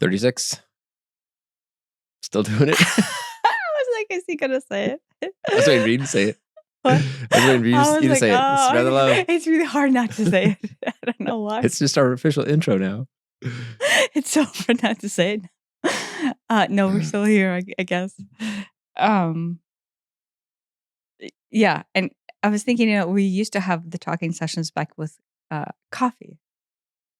36. Still doing it. I was like, is he gonna say it? I was waiting for you to say it. What? I was waiting for you to say it. It's rather low. It's really hard not to say it. I don't know why. It's just our official intro now. It's so hard not to say it. No, we're still here, I guess. Yeah, and I was thinking, we used to have the talking sessions back with coffee.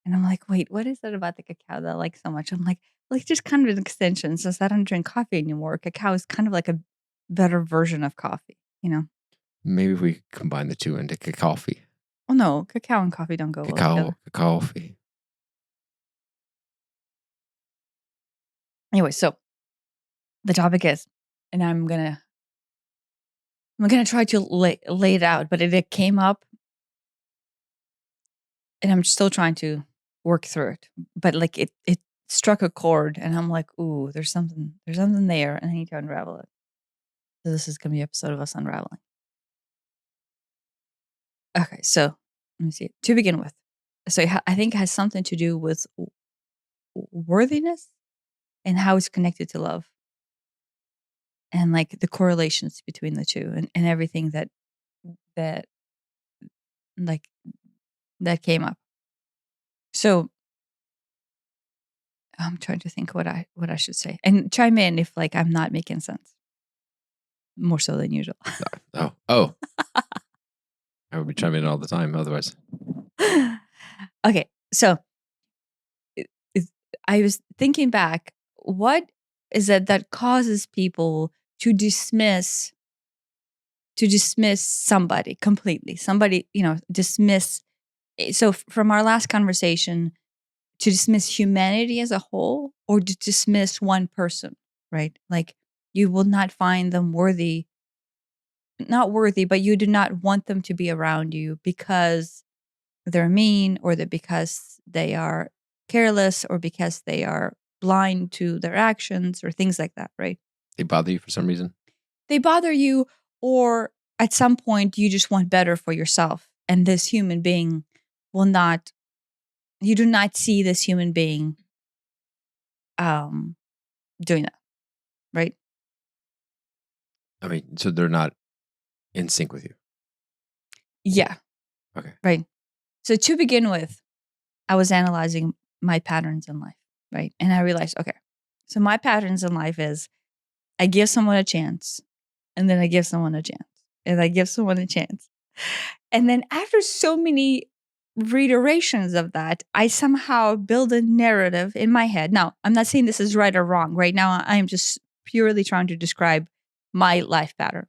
And I'm like, wait, what is it about the cacao that I like so much? I'm like just kind of an extension. Since I don't drink coffee anymore, cacao is kind of like a better version of coffee, Maybe if we combine the two into coffee. Oh no, cacao and coffee don't go well together. Coffee. Anyway, so the topic is, and I'm gonna try to lay it out, but it came up, and I'm still trying to work through it. But like it struck a chord, and I'm like, ooh, there's something there, and I need to unravel it. So this is gonna be an episode of us unraveling. Okay, so let me see. To begin with, so I think it has something to do with worthiness and how it's connected to love, and like the correlations between the two, and everything that came up. So I'm trying to think what I should say, and chime in if like I'm not making sense. More so than usual. Oh. I would be chiming in all the time otherwise. Okay, so I was thinking back, what is it that causes people to dismiss somebody completely? Somebody, dismiss. So from our last conversation, to dismiss humanity as a whole, or to dismiss one person, right? Like you will not find them not worthy, but you do not want them to be around you because they're mean, or because they are careless, or because they are blind to their actions, or things like that, right? They bother you for some reason? They bother you, or at some point you just want better for yourself. And this human being you do not see this human being doing that, right? I mean, so they're not in sync with you? Yeah. Okay. Right. So to begin with, I was analyzing my patterns in life, right? And I realized, okay, so my patterns in life is I give someone a chance, and then I give someone a chance, and I give someone a chance. And then after so many reiterations of that, I somehow build a narrative in my head. Now, I'm not saying this is right or wrong. Right now, I am just purely trying to describe my life pattern.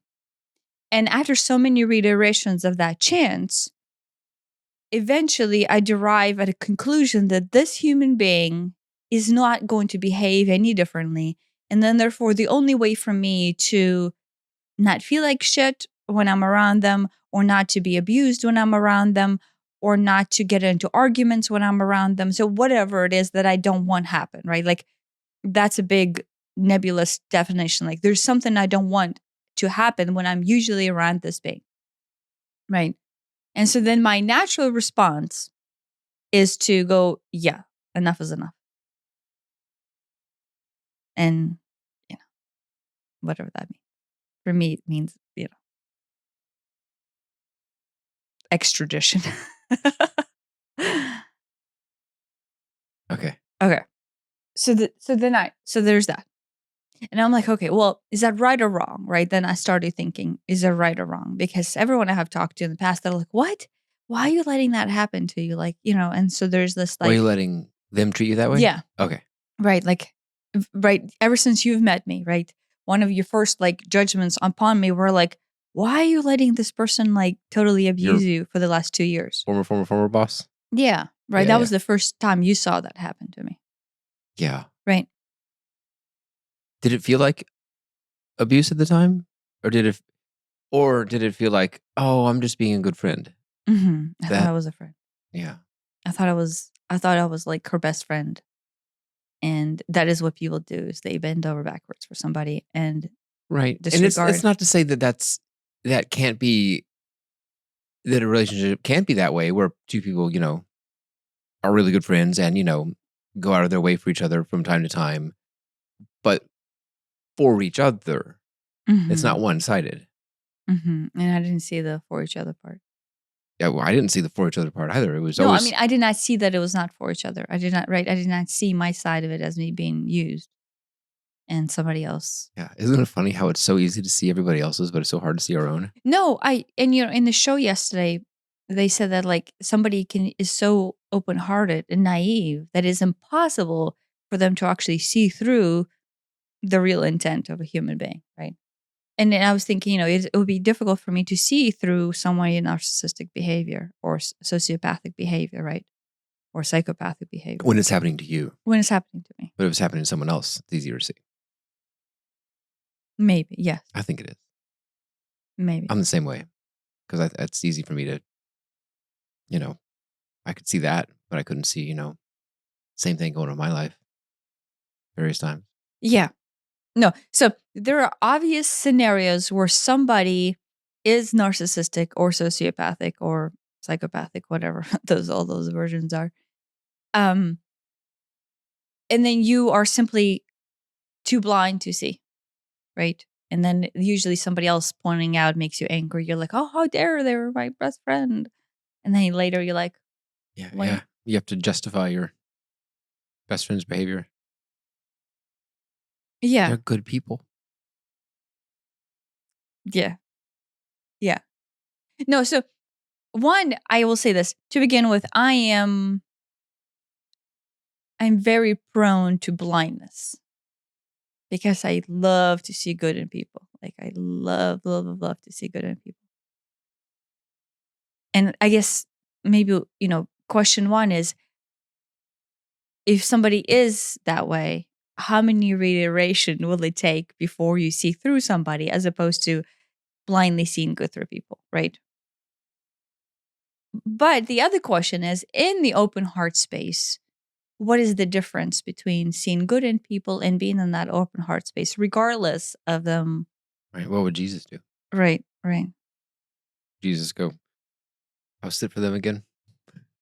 And after so many reiterations of that chance, eventually I derive at a conclusion that this human being is not going to behave any differently. And then therefore, the only way for me to not feel like shit when I'm around them, or not to be abused when I'm around them, or not to get into arguments when I'm around them. So whatever it is that I don't want happen, right? Like that's a big nebulous definition. Like there's something I don't want to happen when I'm usually around this being, right? And so then my natural response is to go, yeah, enough is enough. And, whatever that means. For me, it means, extradition. Okay. So there's that. And I'm like, okay, well, is that right or wrong? Right. Then I started thinking, is that right or wrong? Because everyone I have talked to in the past, they're like, what? Why are you letting that happen to you? Like, and so there's this like. Why are you letting them treat you that way? Yeah. Okay. Right. Like, right. Ever since you've met me, right? One of your first like judgments upon me were like, why are you letting this person like totally abuse you for the last 2 years? Former boss? Yeah. Right. That was the first time you saw that happen to me. Yeah. Right. Did it feel like abuse at the time? Or did it feel like, oh, I'm just being a good friend? Mm-hmm. I thought I was a friend. Yeah. I thought I was like her best friend. And that is what people do, is they bend over backwards for somebody and right. disregard. And it's not to say that can't be, that a relationship can't be that way, where two people, are really good friends and, go out of their way for each other from time to time, but for each other. It's not one-sided. And I didn't see the for each other part. Yeah, well, I didn't see the for each other part either. It was No, I always mean, I did not see that it was not for each other. I did not see my side of it as me being used and somebody else. yeah. Isn't it funny how it's so easy to see everybody else's, but it's so hard to see our own? No, and in the show yesterday, they said that like somebody is so open-hearted and naive that it's impossible for them to actually see through the real intent of a human being, right? And then I was thinking, it would be difficult for me to see through someone in narcissistic behavior or sociopathic behavior, right? Or psychopathic behavior When it's happening to you, when it's happening to me. but if it's happening to someone else, it's easier to see. Maybe, yes, I think it is. maybe. I'm the same way because it's easy for me to, I could see that, but I couldn't see, same thing going on in my life various times. Yeah. No. So there are obvious scenarios where somebody is narcissistic or sociopathic or psychopathic, whatever all those versions are. And then you are simply too blind to see, right? And then usually somebody else pointing out makes you angry. You're like, oh, how dare they were my best friend. And then later you're like, Yeah, wait. yeah. You have to justify your best friend's behavior. Yeah. They're good people. Yeah. Yeah. No, so one, I will say this to begin with, I'm very prone to blindness because I love to see good in people. Like I love, love, love, love to see good in people. And I guess maybe, question one is if somebody is that way, how many reiteration will it take before you see through somebody as opposed to blindly seeing good through people, right? But the other question is in the open heart space, what is the difference between seeing good in people and being in that open heart space, regardless of them? Right. What would Jesus do? Right, right. Jesus go house sit for them again?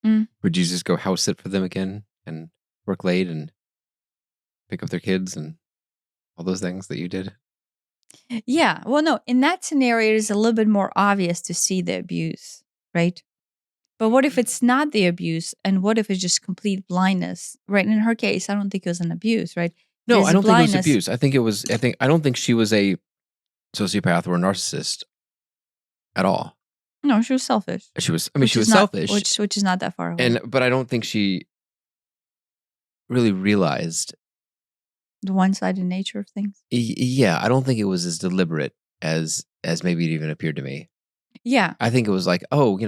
Mm. Would Jesus go house sit for them again and work late and pick up their kids and all those things that you did? Yeah. Well, no, in that scenario, it is a little bit more obvious to see the abuse, right? But what if it's not the abuse? And what if it's just complete blindness, right? And in her case, I don't think it was an abuse, right? No, I There's don't think it was blindness. abuse. I don't think she was a sociopath or a narcissist at all. No, she was selfish. She was Which selfish. Which is not that far away. But I don't think she really realized The one-sided nature of things. Yeah, I don't think it was as deliberate as maybe it even appeared to me. Yeah. I think it was like, oh,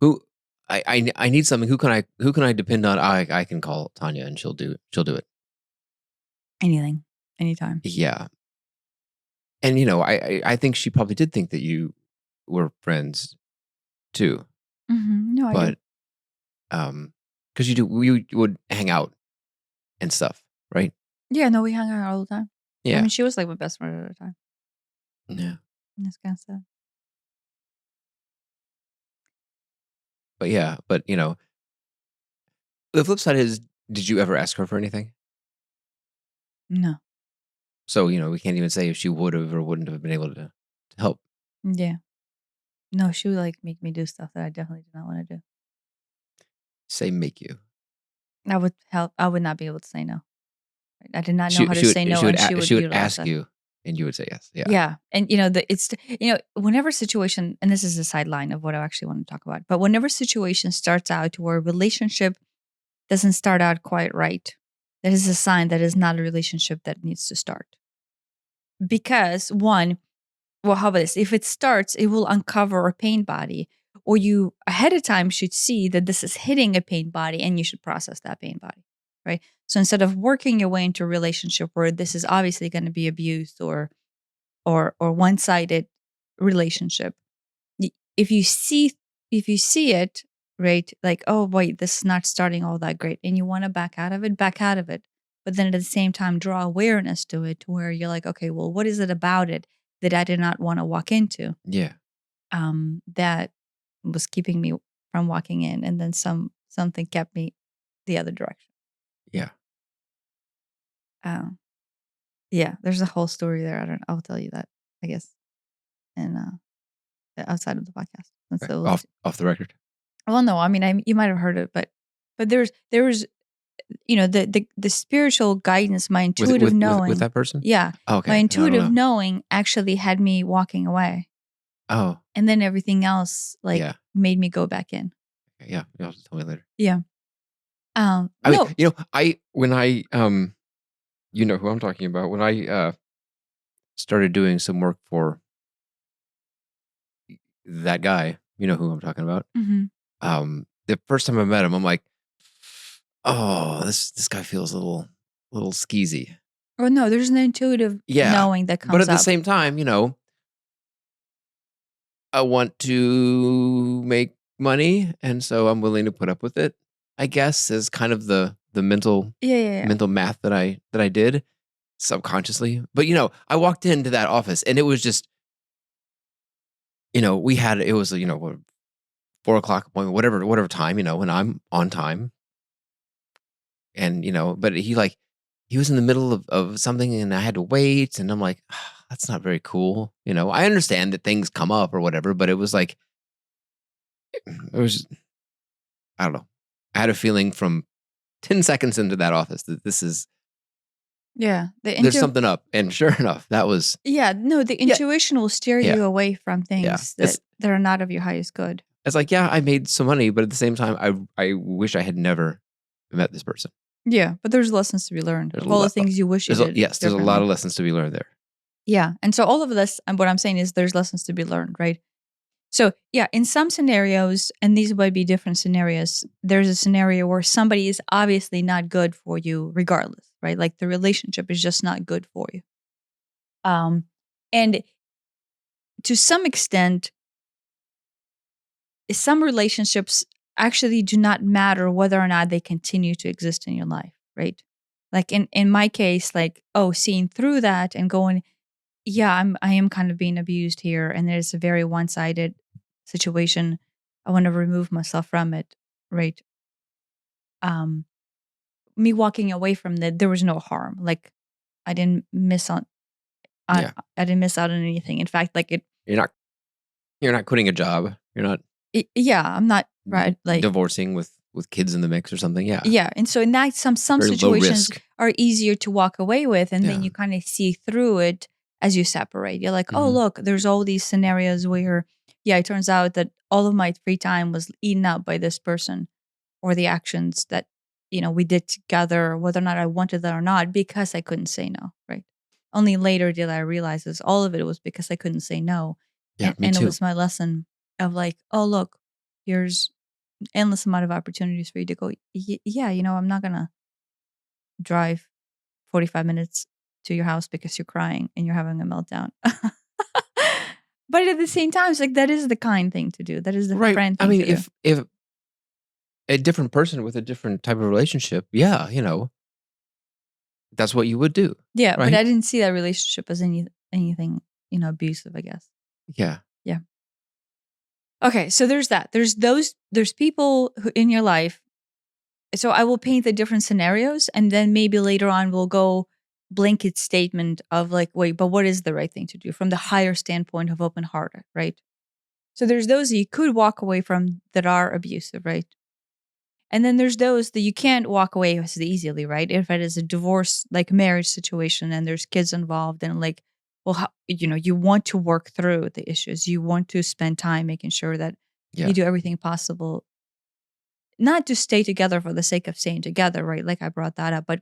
who I need something. Who can I depend on? I can call Tanya and she'll do it. Anything. Anytime. Yeah. And I think she probably did think that you were friends too. No, I do. But because you would hang out and stuff, right? Yeah, no, we hung out all the time. I Yeah. mean, she was like my best friend at the time. Yeah. And that's kind of sad. But yeah, the flip side is, did you ever ask her for anything? No. So, we can't even say if she would have or wouldn't have been able to help. Yeah. No, she would like make me do stuff that I definitely did not want to do. Say make you. I would help. I would not be able to say no. I did not know how to say no, and she would utilize ask that. you, and you would say yes. Yeah. Yeah. And whenever situation, and this is a sideline of what I actually want to talk about, but whenever situation starts out where a relationship doesn't start out quite right, that is a sign that is not a relationship that needs to start. Because one, well, how about this? If it starts, it will uncover a pain body, or you ahead of time should see that this is hitting a pain body and you should process that pain body, right? So instead of working your way into a relationship where this is obviously going to be abuse or one-sided relationship, if you see it, right, like, oh wait, this is not starting all that great, and you want to back out of it, but then at the same time draw awareness to it, to where you're like, okay, well, what is it about it that I did not want to walk into? Yeah. That was keeping me from walking in, and then something kept me the other direction. Yeah. Yeah, there's a whole story there. I'll tell you that, I guess, and outside of the podcast. And Okay. so, Off the record. well, no, I mean, you might have heard it, but there was, the spiritual guidance, my intuitive knowing, With that person? yeah, my Okay. No, I don't intuitive know. knowing actually had me walking away, Oh, and then everything else yeah. made me go back in. Yeah. You'll have to tell me later. Yeah. I No. mean, when I you know who I'm talking about. When I started doing some work for that guy, you know who I'm talking about. Mhm. The first time I met him, I'm like, oh, this guy feels a little skeezy. Oh, no, there's an intuitive Yeah. knowing that But comes at the up. same time, I want to make money, and so I'm willing to put up with it, I guess, is kind of the mental Yeah. mental math that I did subconsciously. But I walked into that office and it was just, it was, what, 4 o'clock appointment, whatever time, when I'm on time. And but he was in the middle of something and I had to wait, and I'm like, "Ah, that's not very cool." I understand that things come up or whatever, but it was like it was, I don't know. I had a feeling from 10 seconds into that office that Yeah. there's something up. And sure enough, that was, Yeah, no, the intuition will steer yeah, you away from yeah. things that are not of your highest good. It's like, yeah, I made some money, but at the same time, I wish I had never met this person. Yeah, but there's lessons to be learned. There's Of all the things you wish you did. Yes, there's a lot of lessons to be learned there. Yeah, and so all of this, and what I'm saying is there's lessons to be learned, right? So yeah, in some scenarios, and these would be different scenarios, there's a scenario where somebody is obviously not good for you regardless, right? Like the relationship is just not good for you. And to some extent, some relationships actually do not matter whether or not they continue to exist in your life, right? Like in my case, seeing through that and going, yeah, I am kind of being abused here, and it's a very one-sided situation. I want to remove myself from it, right? Me walking away from that, there was no harm. Like I didn't miss on, Yeah. I didn't miss out on anything. In fact, You're not quitting a job. You're not yeah, I'm not right. Like divorcing with kids in the mix or something. Yeah. yeah, and so in that some Very low situations risk. are easier to walk away with, and then Yeah. you kind of see through it as you separate. You're like, oh Mhm. look, there's all these scenarios where, yeah, it turns out that all of my free time was eaten up by this person, or the actions that we did together, whether or not I wanted that or not, because I couldn't say no. Right. Only later did I realize this. All of it was because I couldn't say no, Yeah, me and it too. was my lesson of like, oh look, here's endless amount of opportunities for you to go, yeah, I'm not going to drive 45 minutes to your house because you're crying and you're having a meltdown. But at the same time, it's like, that is the kind thing to do. That is the Right. friend I thing mean, to do. if a different person with a different type of relationship, yeah, that's what you would do. Yeah, but Right? I didn't see that relationship as anything, abusive, I guess. Yeah. Yeah. Okay, so there's that. There's people who in your life. So I will paint the different scenarios, and then maybe later on we'll go blanket statement of like, wait, but what is the right thing to do from the higher standpoint of open hearted, right? So there's those that you could walk away from that are abusive, right? And then there's those that you can't walk away as easily, right? If it is a divorce, like marriage situation, and there's kids involved, and like, well, you want to work through the issues. You want to spend time making sure that Yeah. you do everything possible, not to stay together for the sake of staying together, right? Like I brought that up, but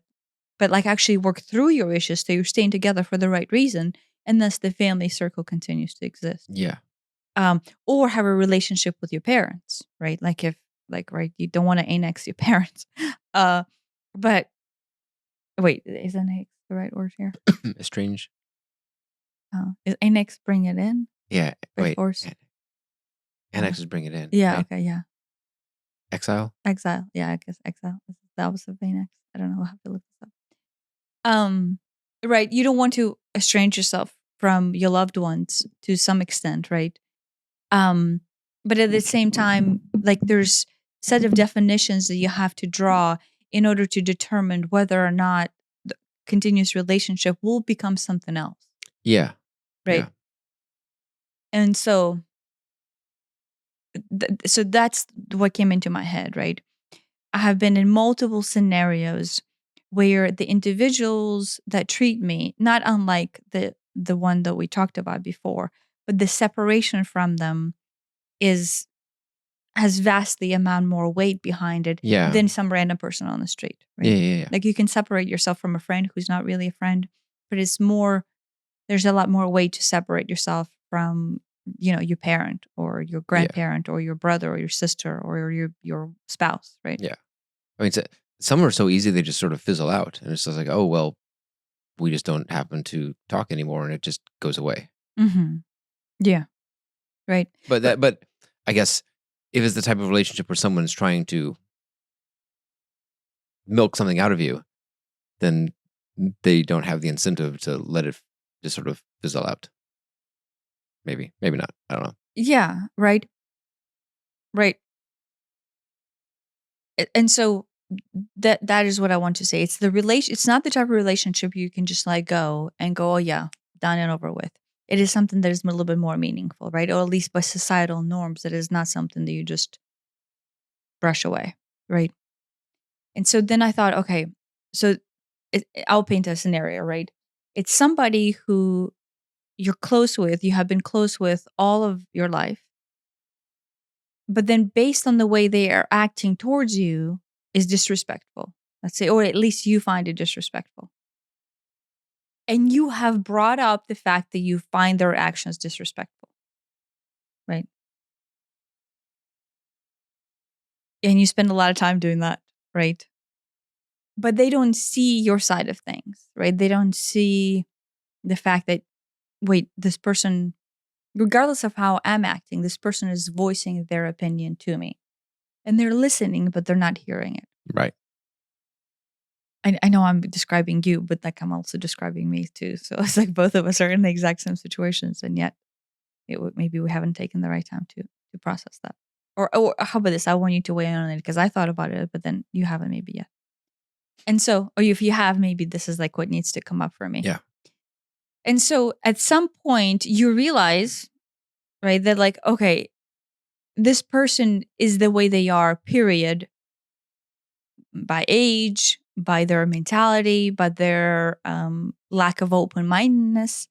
like actually work through your issues so you're staying together for the right reason, and thus the family circle continues to exist. Yeah. Or have a relationship with your parents, right? Like if right, you don't want to annex your parents. But wait, is annex the right word here? Estranged. Is annex bring it in? Yeah. By Wait. force? Annex is bring it in. Yeah, right? okay, yeah. Exile. Exile. Yeah, I guess exile is the opposite of annex. I don't know. I'll have to look this up. Right. You don't want to estrange yourself from your loved ones to some extent, right? But at the same time, like there's set of definitions that you have to draw in order to determine whether or not the continuous relationship will become something else, Yeah. right? Yeah. And so so that's what came into my head, right? I have been in multiple scenarios where the individuals that treat me, not unlike the one that we talked about before, but the separation from them is has vastly amount more weight behind it Yeah. than some random person on the street, Yeah. right? Yeah. Yeah. Like you can separate yourself from a friend who's not really a friend, but there's a lot more weight to separate yourself from, your parent or your Yeah. grandparent or your brother or your sister or your spouse, right? Yeah. I mean, some are so easy they just sort of fizzle out, and it's just like, oh well, we just don't happen to talk anymore, and it just goes away. Mm-hmm. Yeah. Right. But But I guess if it's the type of relationship where someone's trying to milk something out of you, then they don't have the incentive to let it just sort of fizzle out. Maybe not. I don't know. yeah, right. Right. And so that is what I want to say. It's it's not the type of relationship you can just let go and go, oh yeah, done and over with. It is something that is a little bit more meaningful, right? Or at least by societal norms, it is not something that you just brush away, right? And so then I thought, okay, so I'll paint a scenario, right? It's somebody who you're close with, you have been close with all of your life, but then based on the way they are acting towards you is disrespectful. Let's say, or at least you find it disrespectful. And you have brought up the fact that you find their actions disrespectful, right? And you spend a lot of time doing that, right? But they don't see your side of things, right? They don't see the fact that, wait, this person, regardless of how I'm acting, this person is voicing their opinion to me. And they're listening, but they're not hearing it. Right. I know I'm describing you, but like I'm also describing me too. So it's like both of us are in the exact same situations, and yet maybe we haven't taken the right time to process that. Or how about this? I want you to weigh in on it because I thought about it, but then you haven't maybe yet. And so, or if you have, maybe this is like what needs to come up for me. Yeah. And so at some point you realize, right, that like, okay, this person is the way they are, period, by age, by their mentality, by their lack of open mindedness.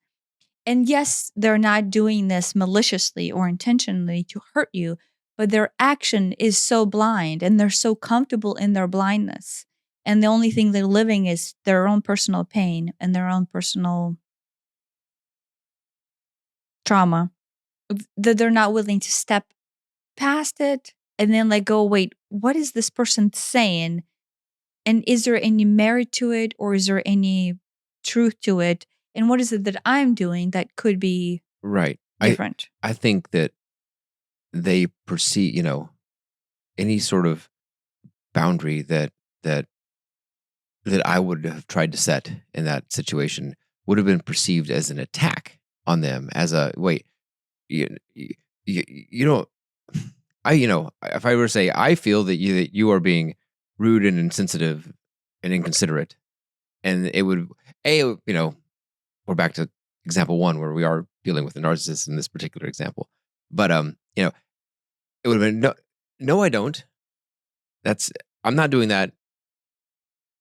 And yes, they're not doing this maliciously or intentionally to hurt you, but their action is so blind and they're so comfortable in their blindness. And the only thing they're living is their own personal pain and their own personal trauma, that they're not willing to step past it and then like go, wait, what is this person saying? And is there any merit to it or is there any truth to it? And what is it that I'm doing that could be Right. different? I think that they perceive, any sort of boundary that I would have tried to set in that situation would have been perceived as an attack on them, as a wait, you, you don't. If I were to say, I feel that you are being rude and insensitive and inconsiderate, and it would, we're back to example one where we are dealing with a narcissist in this particular example, but it would have been no, I don't. I'm not doing that.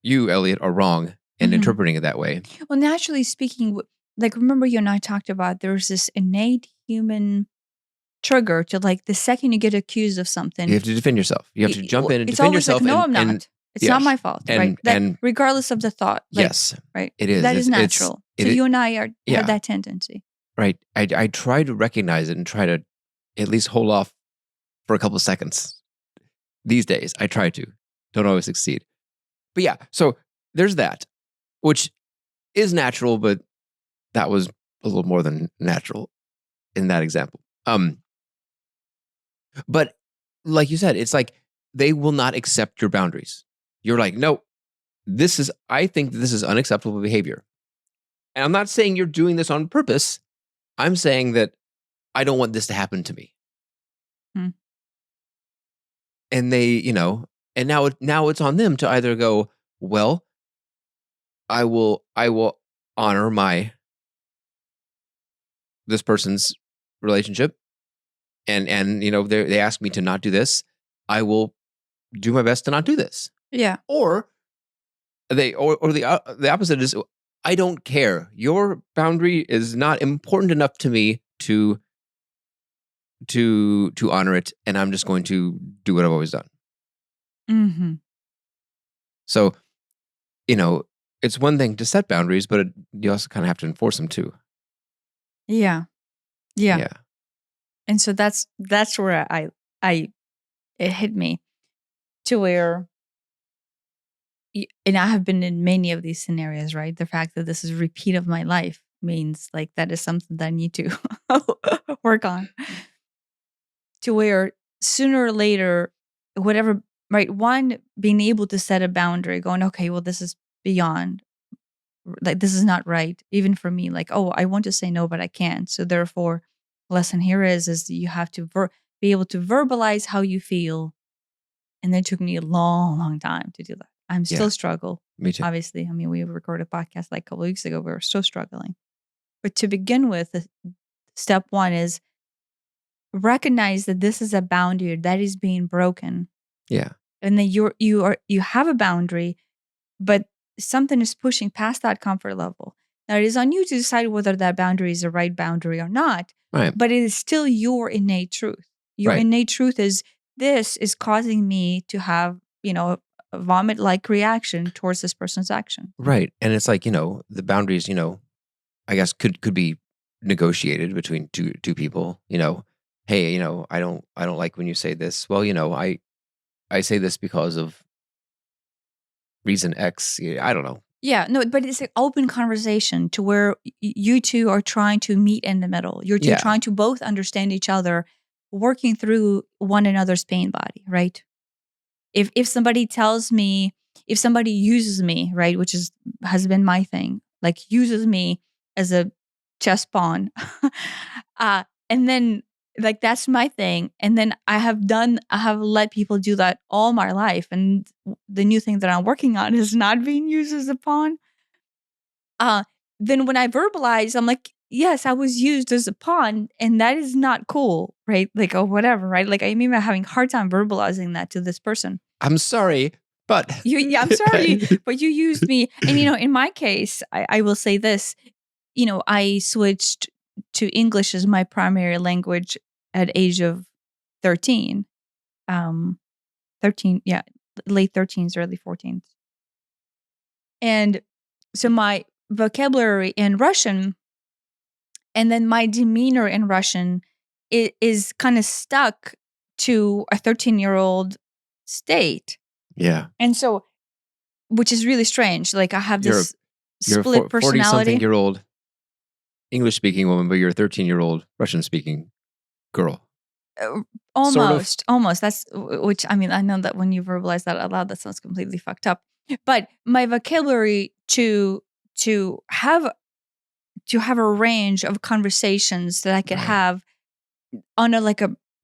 You, Elliot, are wrong in Mhm. interpreting it that way. Well, naturally speaking, like remember you and I talked about there's this innate human trigger to like the second you get accused of something, You have to defend yourself. You have to jump in and it's defend always like, yourself. no, I'm And not. It's not yes, my fault, right? That and regardless of the thought, like, yes, right? it is. That is It's natural. So it. you and I have Yeah, that tendency. right. I try to recognize it and try to at least hold off for a couple of seconds. These days, I try to. Don't always succeed. But yeah, so there's that, which is natural, but that was a little more than natural in that example. But like you said, it's like they will not accept your boundaries. You're like, no, I think this is unacceptable behavior. And I'm not saying you're doing this on purpose. I'm saying that I don't want this to happen to me. Hmm. And they, And now it's on them to either go, well, I will honor this person's relationship, and they ask me to not do this. I will do my best to not do this. Yeah. Or the opposite is, I don't care. Your boundary is not important enough to me to honor it, and I'm just going to do what I've always done. Mm-hmm. So, it's one thing to set boundaries, but you also kind of have to enforce them too. Yeah. Yeah. Yeah. And so that's where it hit me to where, and I have been in many of these scenarios, right? The fact that this is a repeat of my life means like that is something that I need to work on. To where sooner or later, whatever, right? One, being able to set a boundary, going, okay, well, this is beyond, like, this is not right, even for me. Like, oh, I want to say no, but I can't. So therefore, lesson here is you have to be able to verbalize how you feel. And it took me a long, long time to do that. I'm still struggle. Me too. Obviously. I mean, we recorded a podcast like a couple of weeks ago. We were still struggling. But to begin with, step one is recognize that this is a boundary that is being broken. Yeah. And then you have a boundary, but something is pushing past that comfort level. Now it is on you to decide whether that boundary is the right boundary or not. Right. But it is still your innate truth. Your innate truth is, this is causing me to have, a vomit-like reaction towards this person's action. Right. And it's like, the boundaries, I guess could be negotiated between two people, hey, I don't like when you say this. Well, I say this because of reason X. I don't know. Yeah, no, but it's an open conversation to where you two are trying to meet in the middle. You're two trying to both understand each other, working through one another's pain body, right? If somebody tells me, if somebody uses me, right, which has been my thing, like uses me as a chess pawn, and then like that's my thing, and then I have let people do that all my life, and the new thing that I'm working on is not being used as a pawn. Then when I verbalize, I'm like, yes, I was used as a pawn, and that is not cool, right? Like, oh, whatever, right? Like, I mean, I'm having a hard time verbalizing that to this person. I'm sorry, but I'm sorry, but you used me. And, in my case, I will say this, I switched to English as my primary language at age of 13. 13, yeah, late 13s, early 14s. And so my vocabulary in Russian and then my demeanor in Russian is kind of stuck to a 13-year-old state. Yeah. And so, which is really strange. Like I have this split personality. 40-something-year-old English-speaking woman, but you're a 13-year-old Russian-speaking girl. Almost. That's, which, I mean, I know that when you verbalize that out loud, that sounds completely fucked up. But my vocabulary to have a range of conversations that I could have on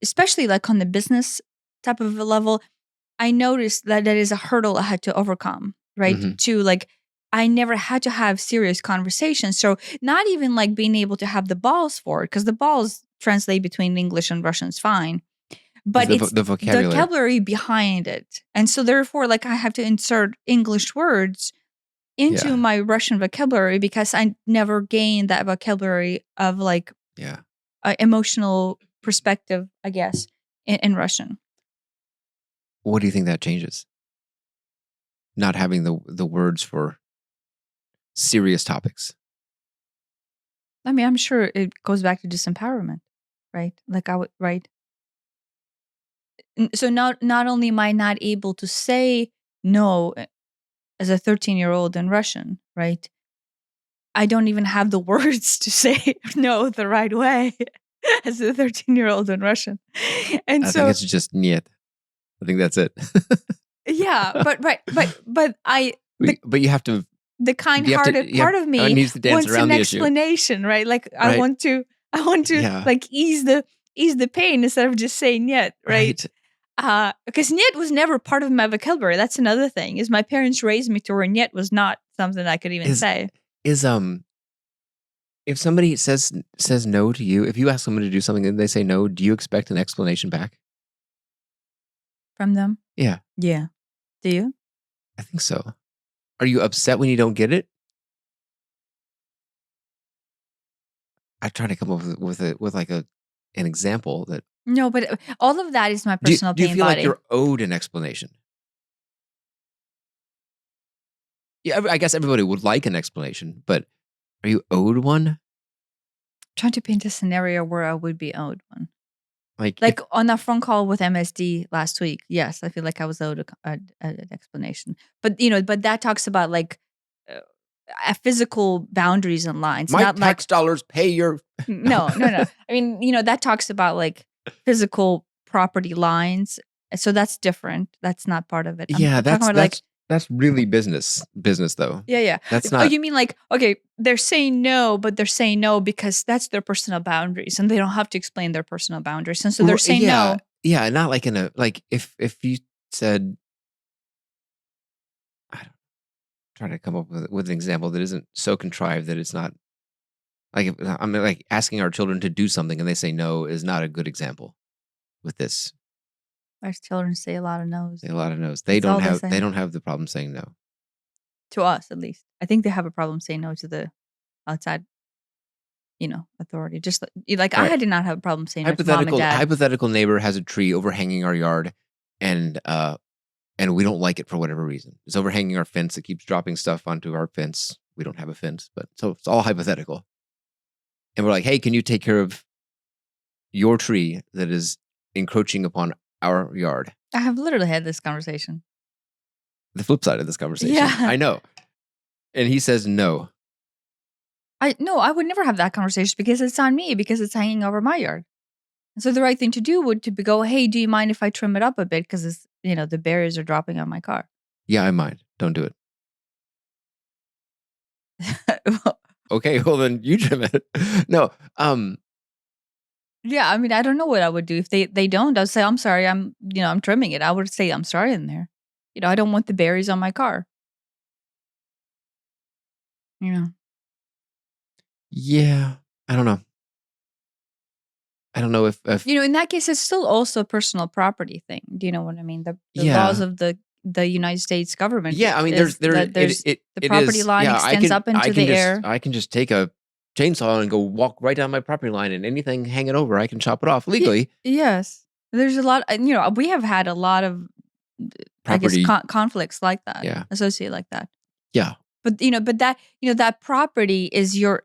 especially like on the business type of a level, I noticed that is a hurdle I had to overcome, right? Mm-hmm. To like, I never had to have serious conversations. So not even like being able to have the balls for it, because the balls translate between English and Russian is fine. But it's the vocabulary behind it. And so therefore, like I have to insert English words into my Russian vocabulary because I never gained that vocabulary of like emotional perspective, I guess, in Russian. What do you think that changes? Not having the words for serious topics. I mean, I'm sure it goes back to disempowerment, right? Like I would, right? So not only am I not able to say no as a 13-year-old in Russian, right? I don't even have the words to say no the right way as a 13-year-old in Russian. And I think it's just niet. I think that's it. Yeah, but you have to. The kind-hearted part of me needs to dance wants around an the explanation, right? Like I want to like ease the pain instead of just saying niet, right? Because "niet" was never part of my vocabulary. That's another thing. Is my parents raised me to where "niet" was not something I could even Is say. is if somebody says no to you, if you ask someone to do something and they say no, do you expect an explanation back? From them? Yeah, Yeah. Do you? I think so. Are you upset when you don't get it? I try to come up with like an example that No, but all of that is my personal do you pain feel like body. you're owed an explanation? Yeah, I guess everybody would like an explanation, but are you owed one? Trying to paint a scenario where I would be owed one. Like if Like on that phone call with MSD last week, yes, I feel like I was owed an explanation. But but that talks about like uh, physical boundaries and lines, my not like tax dollars pay your no. no. I mean, that talks about like physical property lines. So that's different. That's not part of it. I'm Yeah, talking about like that's really business though. yeah. That's Oh, not you mean like okay, they're saying no, but they're saying no because that's their personal boundaries, and they don't have to explain their personal boundaries, and so they're saying yeah. no. Yeah, not like in a like if you said I don't try to come up with an example that isn't so contrived that it's not like I mean like asking our children to do something and they say no is not a good example with this. Our children say a lot of no's. A lot of no's. That's all they They say. don't have the problem saying no. To us, at least. I think they have a problem saying no to the outside, authority. Just like All I right. did not have a problem saying no to mom and dad. Hypothetical neighbor has a tree overhanging our yard and we don't like it for whatever reason. It's overhanging our fence. It keeps dropping stuff onto our fence. We don't have a fence, but so it's all hypothetical. And we're like, hey, can you take care of your tree that is encroaching upon our yard? I have literally had this conversation. The flip side of this conversation. Yeah. I know. And he says no. I would never have that conversation because it's on me, because it's hanging over my yard. And so the right thing to do would to be go, hey, do you mind if I trim it up a bit? Because it's, the barriers are dropping on my car. Yeah, I mind. Don't do it. Okay, well then you trim it. No. Yeah, I mean, I don't know what I would do if they don't. I'd say, I'm sorry, I'm trimming it. I would say, I'm sorry in there. I don't want the berries on my car. Yeah, I don't know. I don't know if In that case, it's still also a personal property thing. Do you know what I mean? The Yeah. laws of the United States government. Yeah, I mean, is that the property line extends up into the air. I can just take a chainsaw and go walk right down my property line, and anything hanging over, I can chop it off legally. Yes, there's a lot. We have had a lot of, Property, conflicts like that. Yeah. Associated like that. Yeah, But that property is your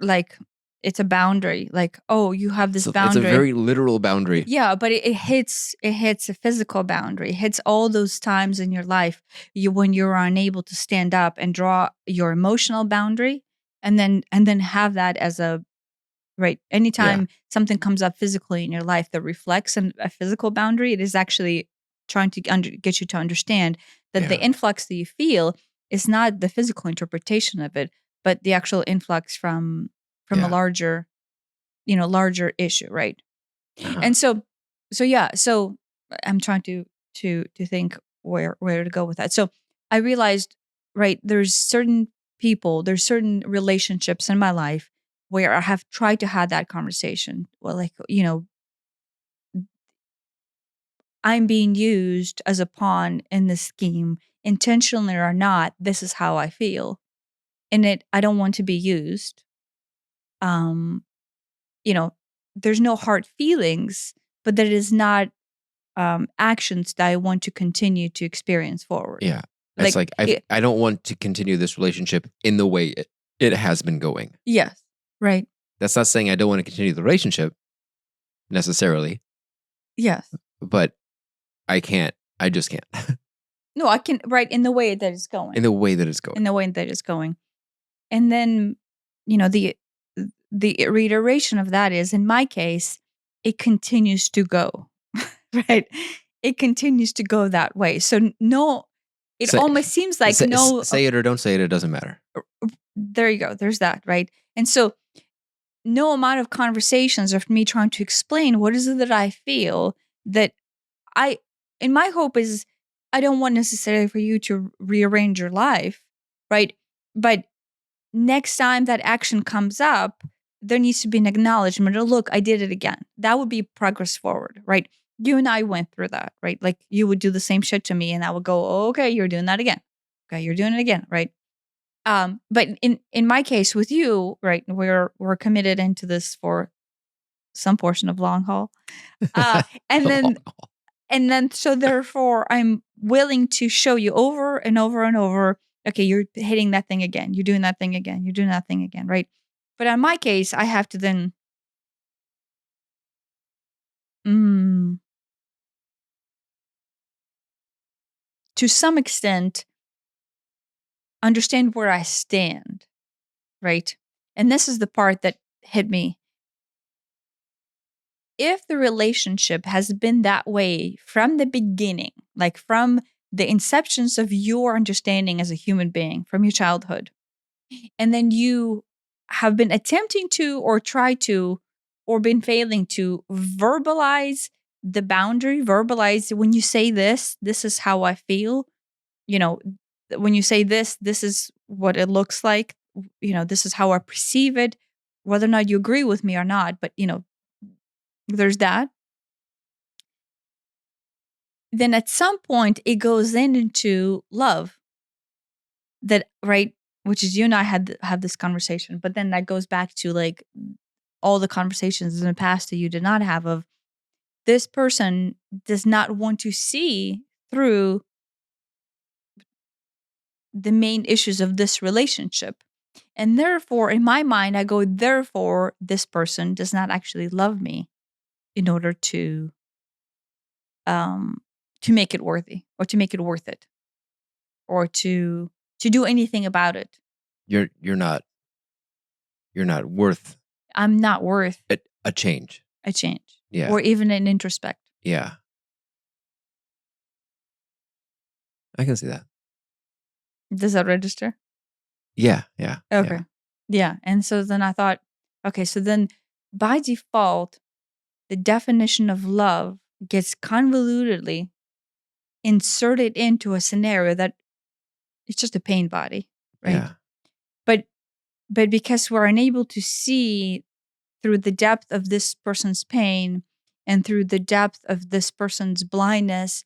it's a boundary. Like, oh, you have this boundary. It's a very literal boundary. Yeah, but it hits a physical boundary. It hits all those times in your life when you're unable to stand up and draw your emotional boundary, and then have that as a right. Anytime something comes up physically in your life that reflects a physical boundary, it is actually trying to get you to understand that the influx that you feel is not the physical interpretation of it, but the actual influx from a larger issue, right? Uh-huh. And so I'm trying to think where to go with that. So I realized, right, there's certain relationships in my life where I have tried to have that conversation. Well, like, I'm being used as a pawn in this scheme, intentionally or not. This is how I feel. And I don't want to be used. There's no hard feelings, but that is not actions that I want to continue to experience forward. Yeah. It's like I don't want to continue this relationship in the way it has been going. Yes. Right. That's not saying I don't want to continue the relationship necessarily. Yes. But I can't. I just can't. No, I can, right, in the way that it's going. In the way that it's going. In the way that it's going. And then, the reiteration of that is, in my case, it continues to go. Right? It continues to go that way. So almost seems like no. Say it or don't say it, it doesn't matter. There you go. There's that, right? And so no amount of conversations of me trying to explain what is it that I feel that and my hope is I don't want necessarily for you to rearrange your life, right? But next time that action comes up, there needs to be an acknowledgement. Oh, look, I did it again. That would be progress forward, right? You and I went through that, right? Like you would do the same shit to me, and I would go, oh, "Okay, you're doing that again. Okay, you're doing it again," right? But in my case with you, right, we're committed into this for some portion of long haul, and then so therefore I'm willing to show you over and over and over, okay, you're hitting that thing again. You're doing that thing again. You're doing that thing again, right? But in my case, I have to then mm, to some extent understand where I stand, right? And this is the part that hit me. If the relationship has been that way from the beginning, like from the inceptions of your understanding as a human being from your childhood, and then you have been attempting to or try to or been failing to verbalize the boundary, verbalize when you say this is how I feel, you know, when you say this is what it looks like, this is how I perceive it, whether or not you agree with me or not, but there's that. Then at some point it goes into love, that right, which is you and I have this conversation, but then that goes back to like all the conversations in the past that you did not have of this person does not want to see through the main issues of this relationship. And therefore, in my mind, I go, therefore, this person does not actually love me in order to make it worthy or to make it worth it or to do anything about it. You're not worth I'm not worth a change. a change Yeah. or even an introspect. Yeah. I can see that. Does that register? Yeah. Yeah. Okay. Yeah. And so then I thought, okay, so then by default, the definition of love gets convolutedly inserted into a scenario that it's just a pain body, right? Yeah. But because we're unable to see through the depth of this person's pain and through the depth of this person's blindness,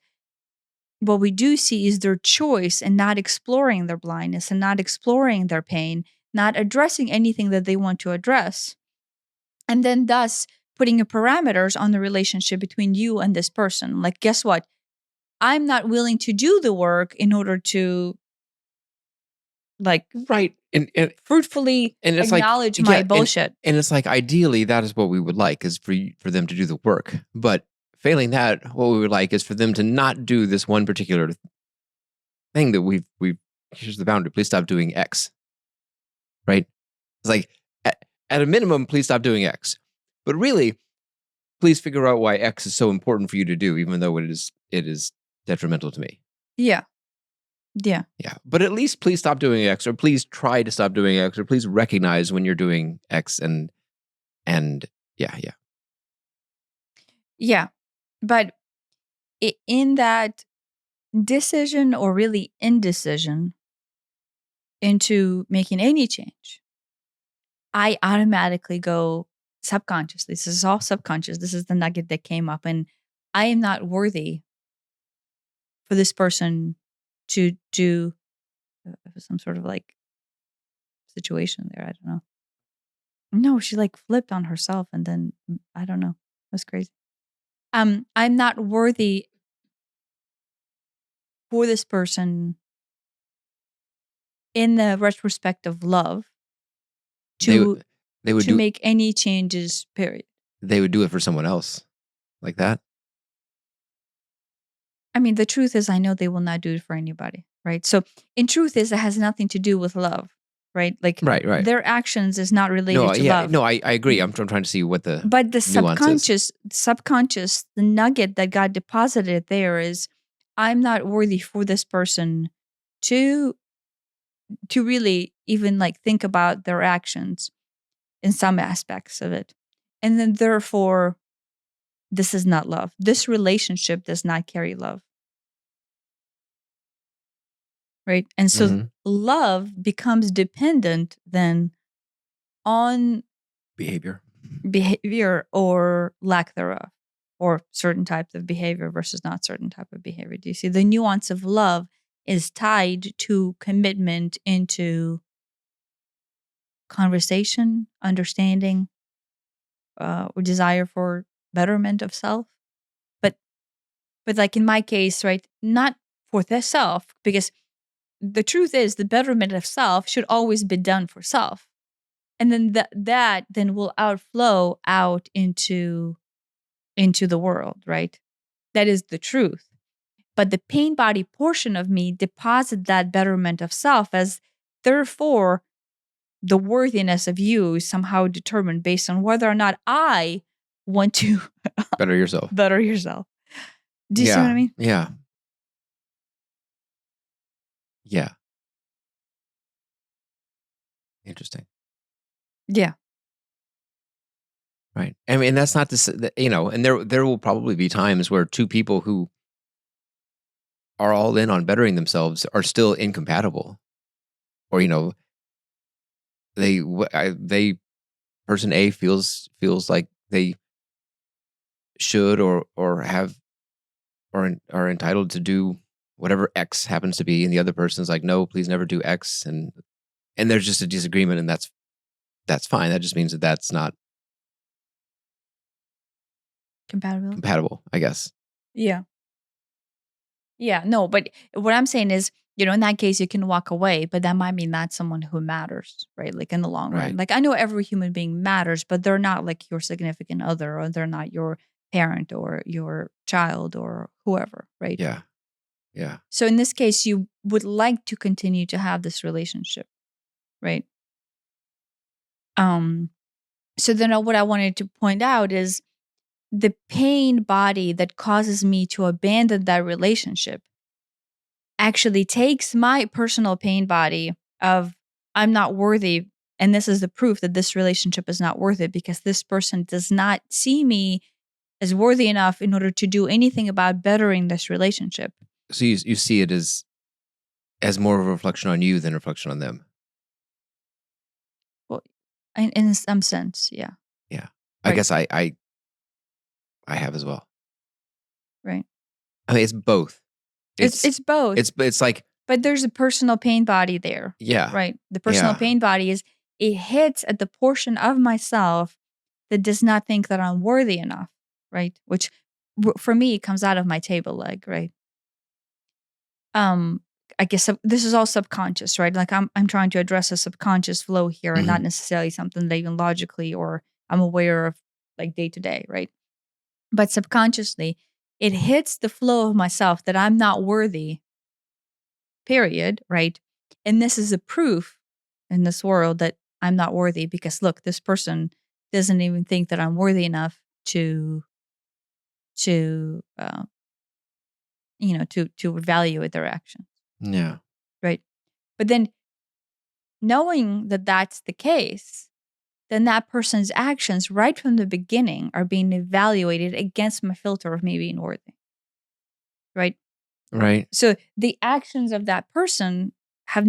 what we do see is their choice and not exploring their blindness and not exploring their pain, not addressing anything that they want to address. And then thus putting a parameters on the relationship between you and this person. Like, guess what? I'm not willing to do the work in order to like Right. And fruitfully it's acknowledge like, my yeah, bullshit. and it's like ideally that is what we would like is for them to do the work. But failing that, what we would like is for them to not do this one particular thing that we've here's the boundary. Please stop doing X. Right? It's like at a minimum, please stop doing X. But really, please figure out why X is so important for you to do, even though it is detrimental to me. Yeah. Yeah. Yeah. But at least please stop doing X, or please try to stop doing X, or please recognize when you're doing X and yeah. Yeah. But in that decision or really indecision into making any change, I automatically go subconsciously. This is all subconscious. This is the nugget that came up. And I am not worthy for this person to do some sort of like situation there. I don't know. No, she like flipped on herself and then I don't know. It was crazy. I'm not worthy for this person in the retrospect of love to they would to make any changes, period. They would do it for someone else like that. I mean, the truth is I know they will not do it for anybody, right? So in truth is it has nothing to do with love, right? Like Right. their actions is not related to love. No, I agree. I'm trying to see what the But the nuance is. subconscious, the nugget that got deposited there is I'm not worthy for this person to really even like think about their actions in some aspects of it. And then therefore this is not love. This relationship does not carry love. Right? And so Mhm. love becomes dependent then on Behavior. behavior or lack thereof, or certain types of behavior versus not certain type of behavior. Do you see? The nuance of love is tied to commitment into conversation, understanding, or desire for betterment of self. But like in my case, right, not for the self, because the truth is the betterment of self should always be done for self. And then that then will outflow out into the world, right? That is the truth. But the pain body portion of me deposit that betterment of self as, therefore, the worthiness of you is somehow determined based on whether or not I want to Better yourself. better yourself. Do you see what I Yeah. mean? Yeah. Yeah. Interesting. Yeah. Right. I mean, that's not to say that, and there will probably be times where two people who are all in on bettering themselves are still incompatible, or they person A feels like they should or have or are entitled to do whatever X happens to be, and the other person's like, no, please never do X, and there's just a disagreement, and that's fine. That just means that that's not Compatible. compatible, I guess. Yeah. Yeah. No, but what I'm saying is, in that case, you can walk away, but that might mean that's someone who matters, right? Like in the long run. Right. Like I know every human being matters, but they're not like your significant other, or they're not your parent or your child or whoever, right? Yeah. Yeah. So in this case, you would like to continue to have this relationship, right? So then what I wanted to point out is the pain body that causes me to abandon that relationship actually takes my personal pain body of I'm not worthy. And this is the proof that this relationship is not worth it, because this person does not see me as worthy enough in order to do anything about bettering this relationship. So you see it as more of a reflection on you than a reflection on them. Well, in some sense, yeah. Yeah. I Right. guess I have as well. Right. I mean, it's both. It's both. It's like, But there's a personal pain body there, yeah. right? The personal Yeah. pain body is, it hits at the portion of myself that does not think that I'm worthy enough, right? Which for me comes out of my table leg, right? I guess this is all subconscious, right? Like I'm trying to address a subconscious flow here, and not Mhm. necessarily something that even logically or I'm aware of like day to day, right? But subconsciously, it hits the flow of myself that I'm not worthy, period, right? And this is a proof in this world that I'm not worthy, because look, this person doesn't even think that I'm worthy enough to to evaluate their actions, Yeah. right? But then knowing that that's the case, then that person's actions right from the beginning are being evaluated against my filter of me being worthy, right? Right. So the actions of that person have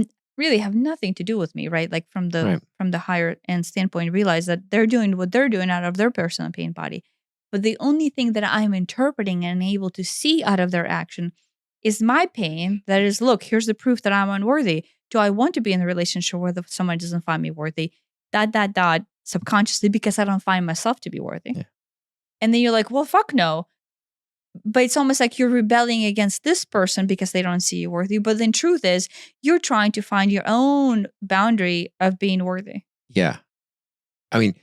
nothing to do with me, right? Like from Right. the higher end standpoint, realize that they're doing what they're doing out of their personal pain body. But the only thing that I'm interpreting and able to see out of their action is my pain. That is, look, here's the proof that I'm unworthy. Do I want to be in a relationship where someone doesn't find me worthy? Dot subconsciously, because I don't find myself to be worthy. Yeah. And then you're like, well, fuck no. But it's almost like you're rebelling against this person because they don't see you worthy. But then truth is, you're trying to find your own boundary of being worthy. Yeah. I mean,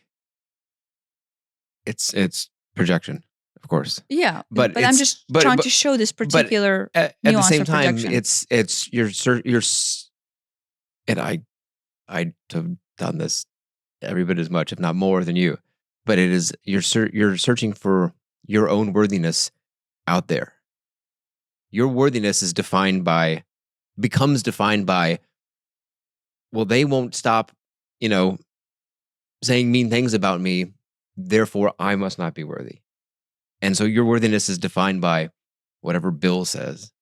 it's projection, of course. Yeah. But But I'm just trying to show this but particular at the nuance same of time, projection. it's and I have done this every bit as much, if not more, than you. But it is you're searching for your own worthiness out there. Your worthiness becomes defined by, well, they won't stop, saying mean things about me, therefore I must not be worthy. And so your worthiness is defined by whatever Bill says.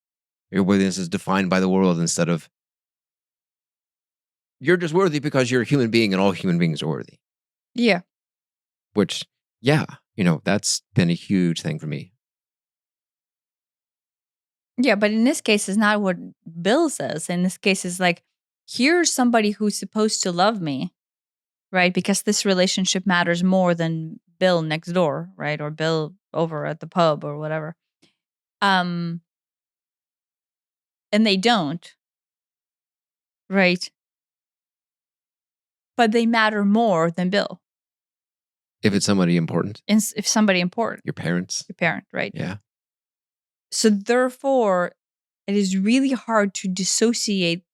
Your worthiness is defined by the world instead of you're just worthy because you're a human being and all human beings are worthy. Yeah. Which, yeah, that's been a huge thing for me. Yeah, but in this case, it's not what Bill says. In this case, it's like, here's somebody who's supposed to love me, right? Because this relationship matters more than Bill next door, right? Or Bill over at the pub or whatever. And they don't, right? But they matter more than Bill. If it's somebody important. If somebody important. Your parents. Your parent, right? Yeah. So therefore, it is really hard to dissociate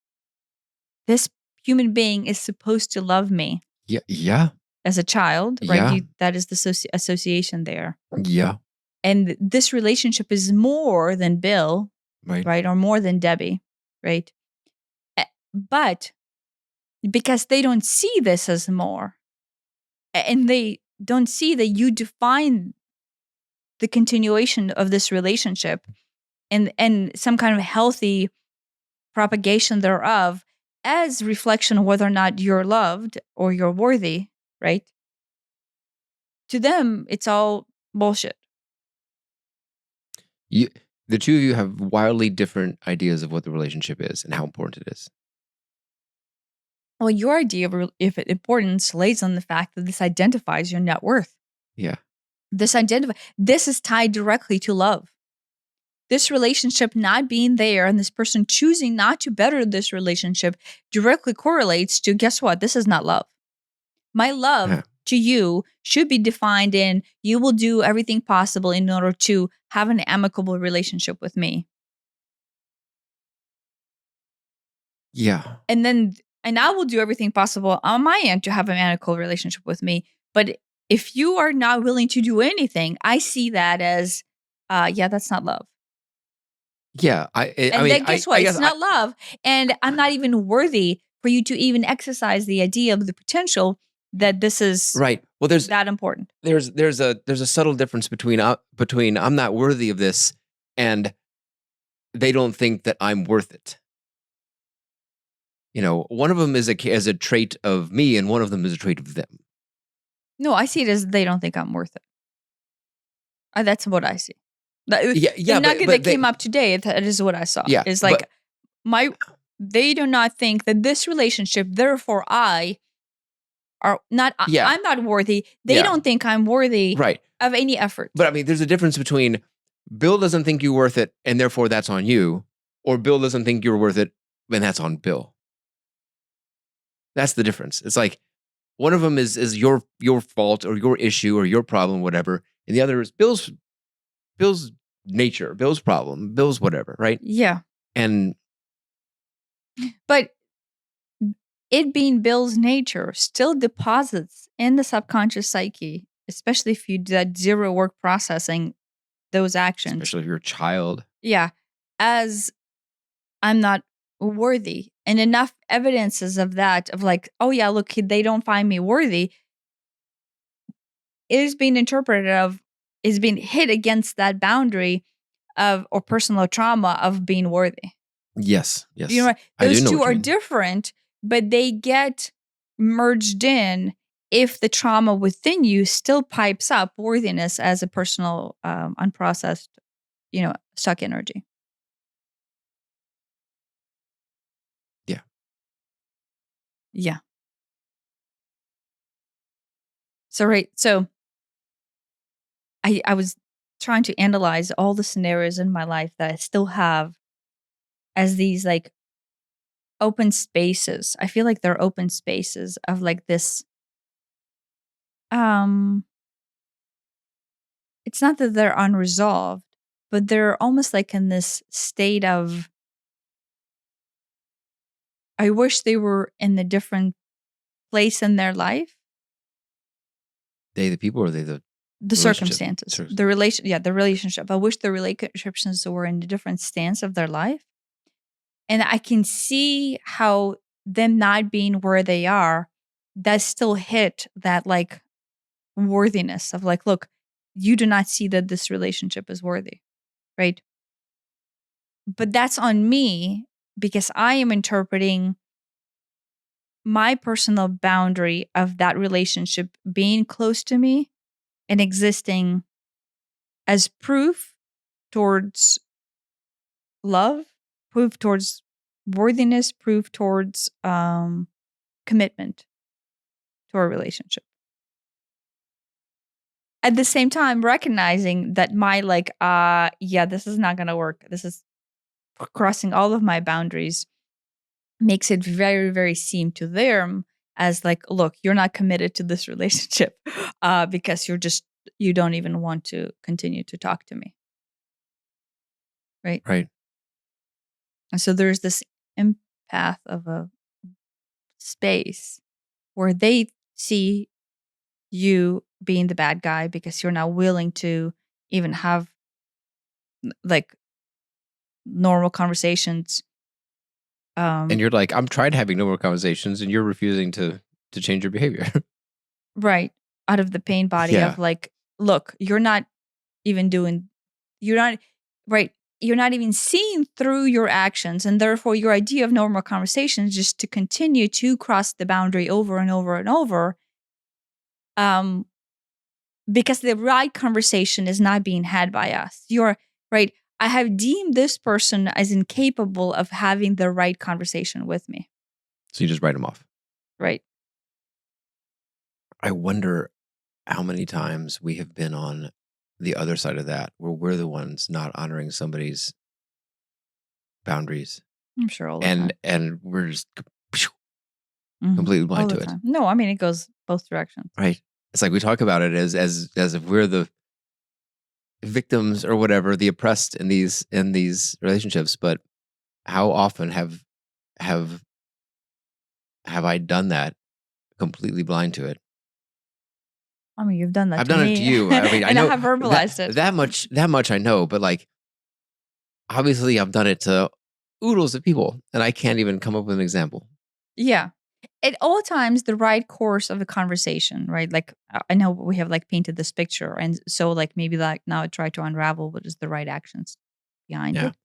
this human being is supposed to love me. Yeah. Yeah. As a child, right? Yeah. That is the association there. Yeah. And this relationship is more than Bill, right? Or more than Debbie, right? But because they don't see this as more, and they don't see that you define the continuation of this relationship and some kind of healthy propagation thereof as reflection of whether or not you're loved or you're worthy, right? To them, it's all bullshit. The two of you have wildly different ideas of what the relationship is and how important it is. Well, your idea of importance lays on the fact that this identifies your net worth. Yeah. This is tied directly to love. This relationship not being there and this person choosing not to better this relationship directly correlates to, guess what? This is not love. My love to you should be defined in you will do everything possible in order to have an amicable relationship with me. Yeah. And I will do everything possible on my end to have an amicable relationship with me. But if you are not willing to do anything, I see that as, that's not love. Yeah. Guess what? It's not love. And I'm not even worthy for you to even exercise the idea of the potential that this is right. Well, there's that important. There's a subtle difference between I'm not worthy of this and they don't think that I'm worth it. One of them is a trait of me and one of them is a trait of them. No, I see it as they don't think I'm worth it. That's what I see. The nugget that came up today, that is what I saw. Yeah, it's like they do not think that this relationship, therefore I'm not worthy. They don't think I'm worthy of any effort. But I mean, there's a difference between Bill doesn't think you're worth it and therefore that's on you, or Bill doesn't think you're worth it and that's on Bill. That's the difference. It's like one of them is your fault or your issue or your problem, whatever, and the other is Bill's nature, Bill's problem, Bill's whatever, right? Yeah. But it being Bill's nature still deposits in the subconscious psyche, especially if you do that zero work processing those actions. Especially if you're a child. Yeah. As I'm not worthy. And enough evidences of that, of like, oh yeah, look, they don't find me worthy. It is being interpreted is being hit against that boundary of, or personal trauma of being worthy. Yes. Those two are different, but they get merged in if the trauma within you still pipes up worthiness as a personal, unprocessed, stuck energy. Yeah. Yeah. So I was trying to analyze all the scenarios in my life that I still have as these like open spaces. I feel like they're open spaces of like this. It's not that they're unresolved, but they're almost like in this state of, I wish they were in a different place in their life. They the people or they the circumstances, the relationship. I wish the relationships were in a different stance of their life. And I can see how them not being where they are, that still hit that like worthiness of like, look, you do not see that this relationship is worthy, right? But that's on me because I am interpreting my personal boundary of that relationship being close to me and existing as proof towards love, proof towards worthiness, proof towards commitment to a relationship. At the same time, recognizing that my this is not gonna work. This is crossing all of my boundaries makes it very, very seem to them as like, look, you're not committed to this relationship because you don't even want to continue to talk to me. Right. Right. And so there's this empath of a space where they see you being the bad guy because you're not willing to even have like normal conversations. And you're like, I'm trying having no more conversations, and you're refusing to change your behavior. Right. Out of the pain body Yeah. of like, look, you're not even right. You're not even seeing through your actions. And therefore your idea of normal conversation is just to continue to cross the boundary over and over and over. Because the right conversation is not being had by us. You're right. I have deemed this person as incapable of having the right conversation with me. So you just write them off. Right. I wonder how many times we have been on the other side of that, where we're the ones not honoring somebody's boundaries, I'm sure all the time. and we're just Mhm. completely blind All to the it. time. No, I mean it goes both directions. Right. It's like we talk about it as if we're the victims or whatever, the oppressed in these relationships. But how often have I done that completely blind to it? I mean, you've done that I've to done it me. to you. I mean, I and I know have verbalized it. that much I know, but like obviously I've done it to oodles of people, and I can't even come up with an example. Yeah. At all times, the right course of a conversation, right? Like, I know we have like painted this picture. And so, like, maybe like now I try to unravel what is the right actions behind Yeah. it.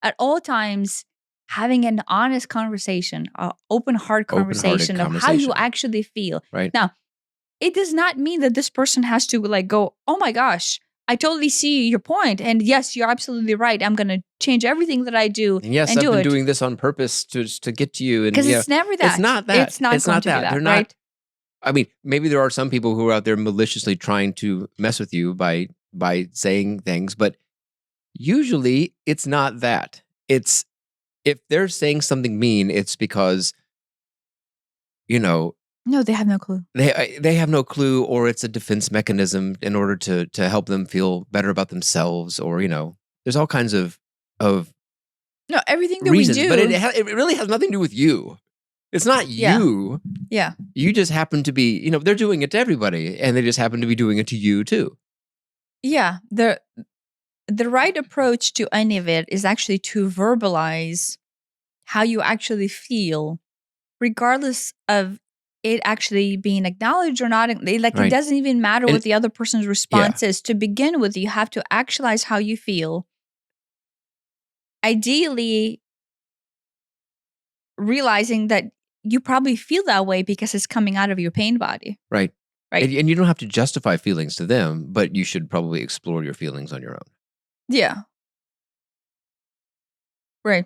At all times, having an honest conversation, open heart Open-hearted conversation of how you conversation. actually feel. Right. Now, it does not mean that this person has to like go, oh my gosh, I totally see your point. And yes, you're absolutely right. I'm going to change everything that I do And yes, and I've do been it. doing this on purpose to get to you. And Because yeah, it's never that. it's not that. It's not going to be that, They're not. right? I mean, maybe there are some people who are out there maliciously trying to mess with you by saying things, but usually it's not that. It's if they're saying something mean, it's because No, they have no clue. they have no clue, or it's a defense mechanism in order to help them feel better about themselves, or there's all kinds of No, everything that reasons, we do. but it really has nothing to do with you. It's not Yeah. you. Yeah. You just happen to be, they're doing it to everybody, and they just happen to be doing it to you too. Yeah. The right approach to any of it is actually to verbalize how you actually feel, regardless of it actually being acknowledged or not. Like, Right. it doesn't even matter And- what the other person's response is. To begin with, you have to actualize how you feel. Ideally, realizing that you probably feel that way because it's coming out of your pain body. Right. Right. And you don't have to justify feelings to them, but you should probably explore your feelings on your own. Yeah. Right.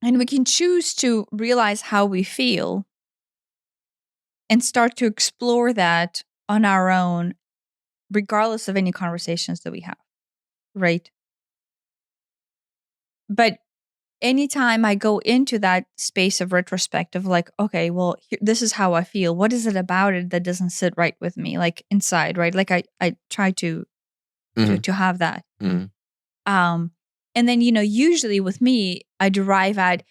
And we can choose to realize how we feel and start to explore that on our own, regardless of any conversations that we have. Right. But anytime I go into that space of retrospective, like, okay, well, this is how I feel. What is it about it that doesn't sit right with me? Like inside, right? Like I try to have that. Mhm. And then, usually with me, I derive at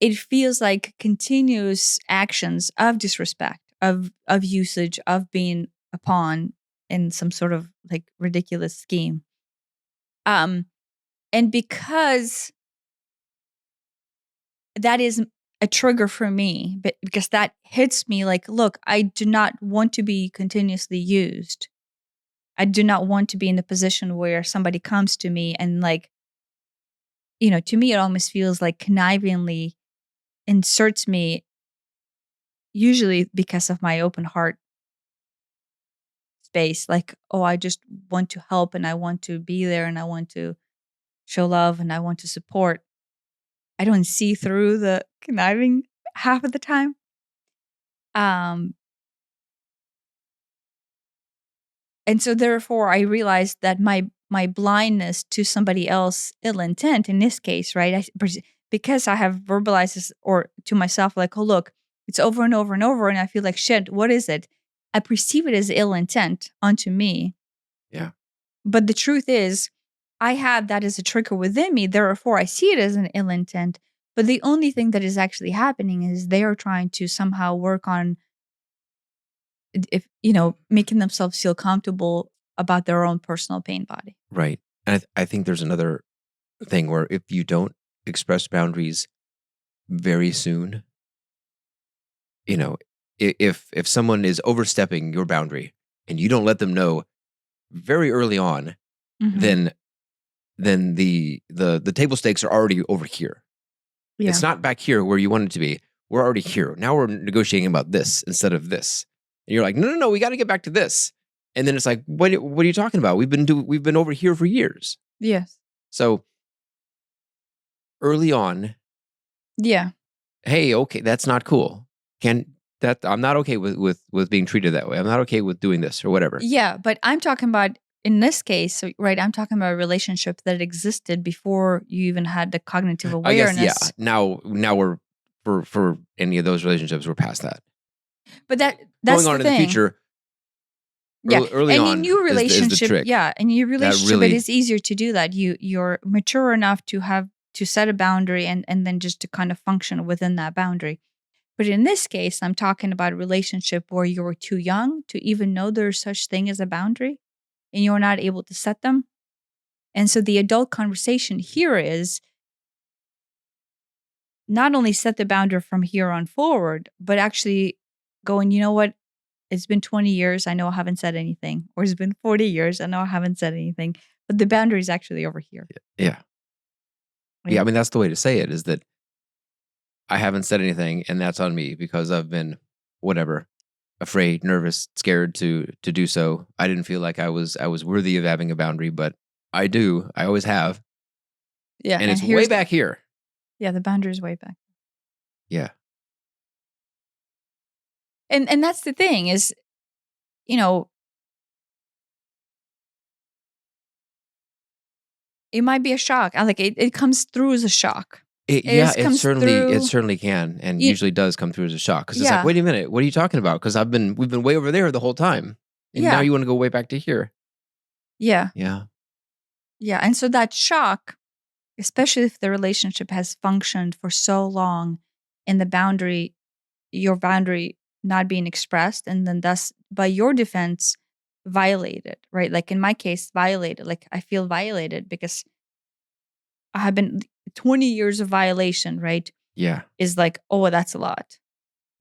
it feels like continuous actions of disrespect, of usage, of being a pawn in some sort of like ridiculous scheme. And because that is a trigger for me, but because that hits me like, look, I do not want to be continuously used. I do not want to be in a position where somebody comes to me and like, to me, it almost feels like connivingly inserts me, usually because of my open heart space. Like, oh, I just want to help and I want to be there and I want to show love and I want to support. I don't see through the conniving half of the time. And so therefore I realized that my blindness to somebody else ill intent in this case, right? Because I have verbalized this or to myself like, oh look, it's over and over and over and I feel like shit, what is it? I perceive it as ill intent onto me. Yeah. But the truth is, I have that as a trigger within me, therefore I see it as an ill intent. But the only thing that is actually happening is they are trying to somehow work on making themselves feel comfortable about their own personal pain body. Right. And I think there's another thing where if you don't express boundaries very soon, if someone is overstepping your boundary and you don't let them know very early on, Mm-hmm. then the table stakes are already over here. Yeah. It's not back here where you want it to be. We're already here. Now we're negotiating about this instead of this. And you're like, no, we got to get back to this. And then it's like, what are you talking about? We've been over here for years. Yes. So early on, Yeah. hey, okay, that's not cool. I'm not okay with being treated that way. I'm not okay with doing this or whatever. Yeah, but I'm talking about in this case, right? I'm talking about a relationship that existed before you even had the cognitive I guess, awareness. yeah. Now we're for any of those relationships, we're past that. But that's going on the in the thing. future. Yeah, Early and on in your is relationship, the trick. in your relationship, really- it is easier to do that. You're mature enough to have to set a boundary and then just to kind of function within that boundary. But in this case, I'm talking about a relationship where you were too young to even know there's such thing as a boundary, and you're not able to set them. And so the adult conversation here is not only set the boundary from here on forward, but actually going, you know what? It's been 20 years. I know I haven't said anything. Or it's been 40 years. I know I haven't said anything. But the boundary is actually over here. Yeah. Right? Yeah, I mean, that's the way to say it, is that I haven't said anything and that's on me because I've been whatever, afraid, nervous, scared to do so. I didn't feel like I was worthy of having a boundary, but I do. I always have. Yeah. And it's way back here. Yeah, the boundary is way back. Yeah. And that's the thing is, it might be a shock. Like it comes through as a shock. It certainly can, and usually does come through as a shock, because it's like, wait a minute, what are you talking about? Because we've been way over there the whole time, and now you want to go way back to here. Yeah. Yeah. Yeah, and so that shock, especially if the relationship has functioned for so long, and your boundary not being expressed, and then thus by your defense violated, right? Like in my case, violated. Like I feel violated because I have been 20 years of violation, right? Yeah. Is like, oh, that's a lot,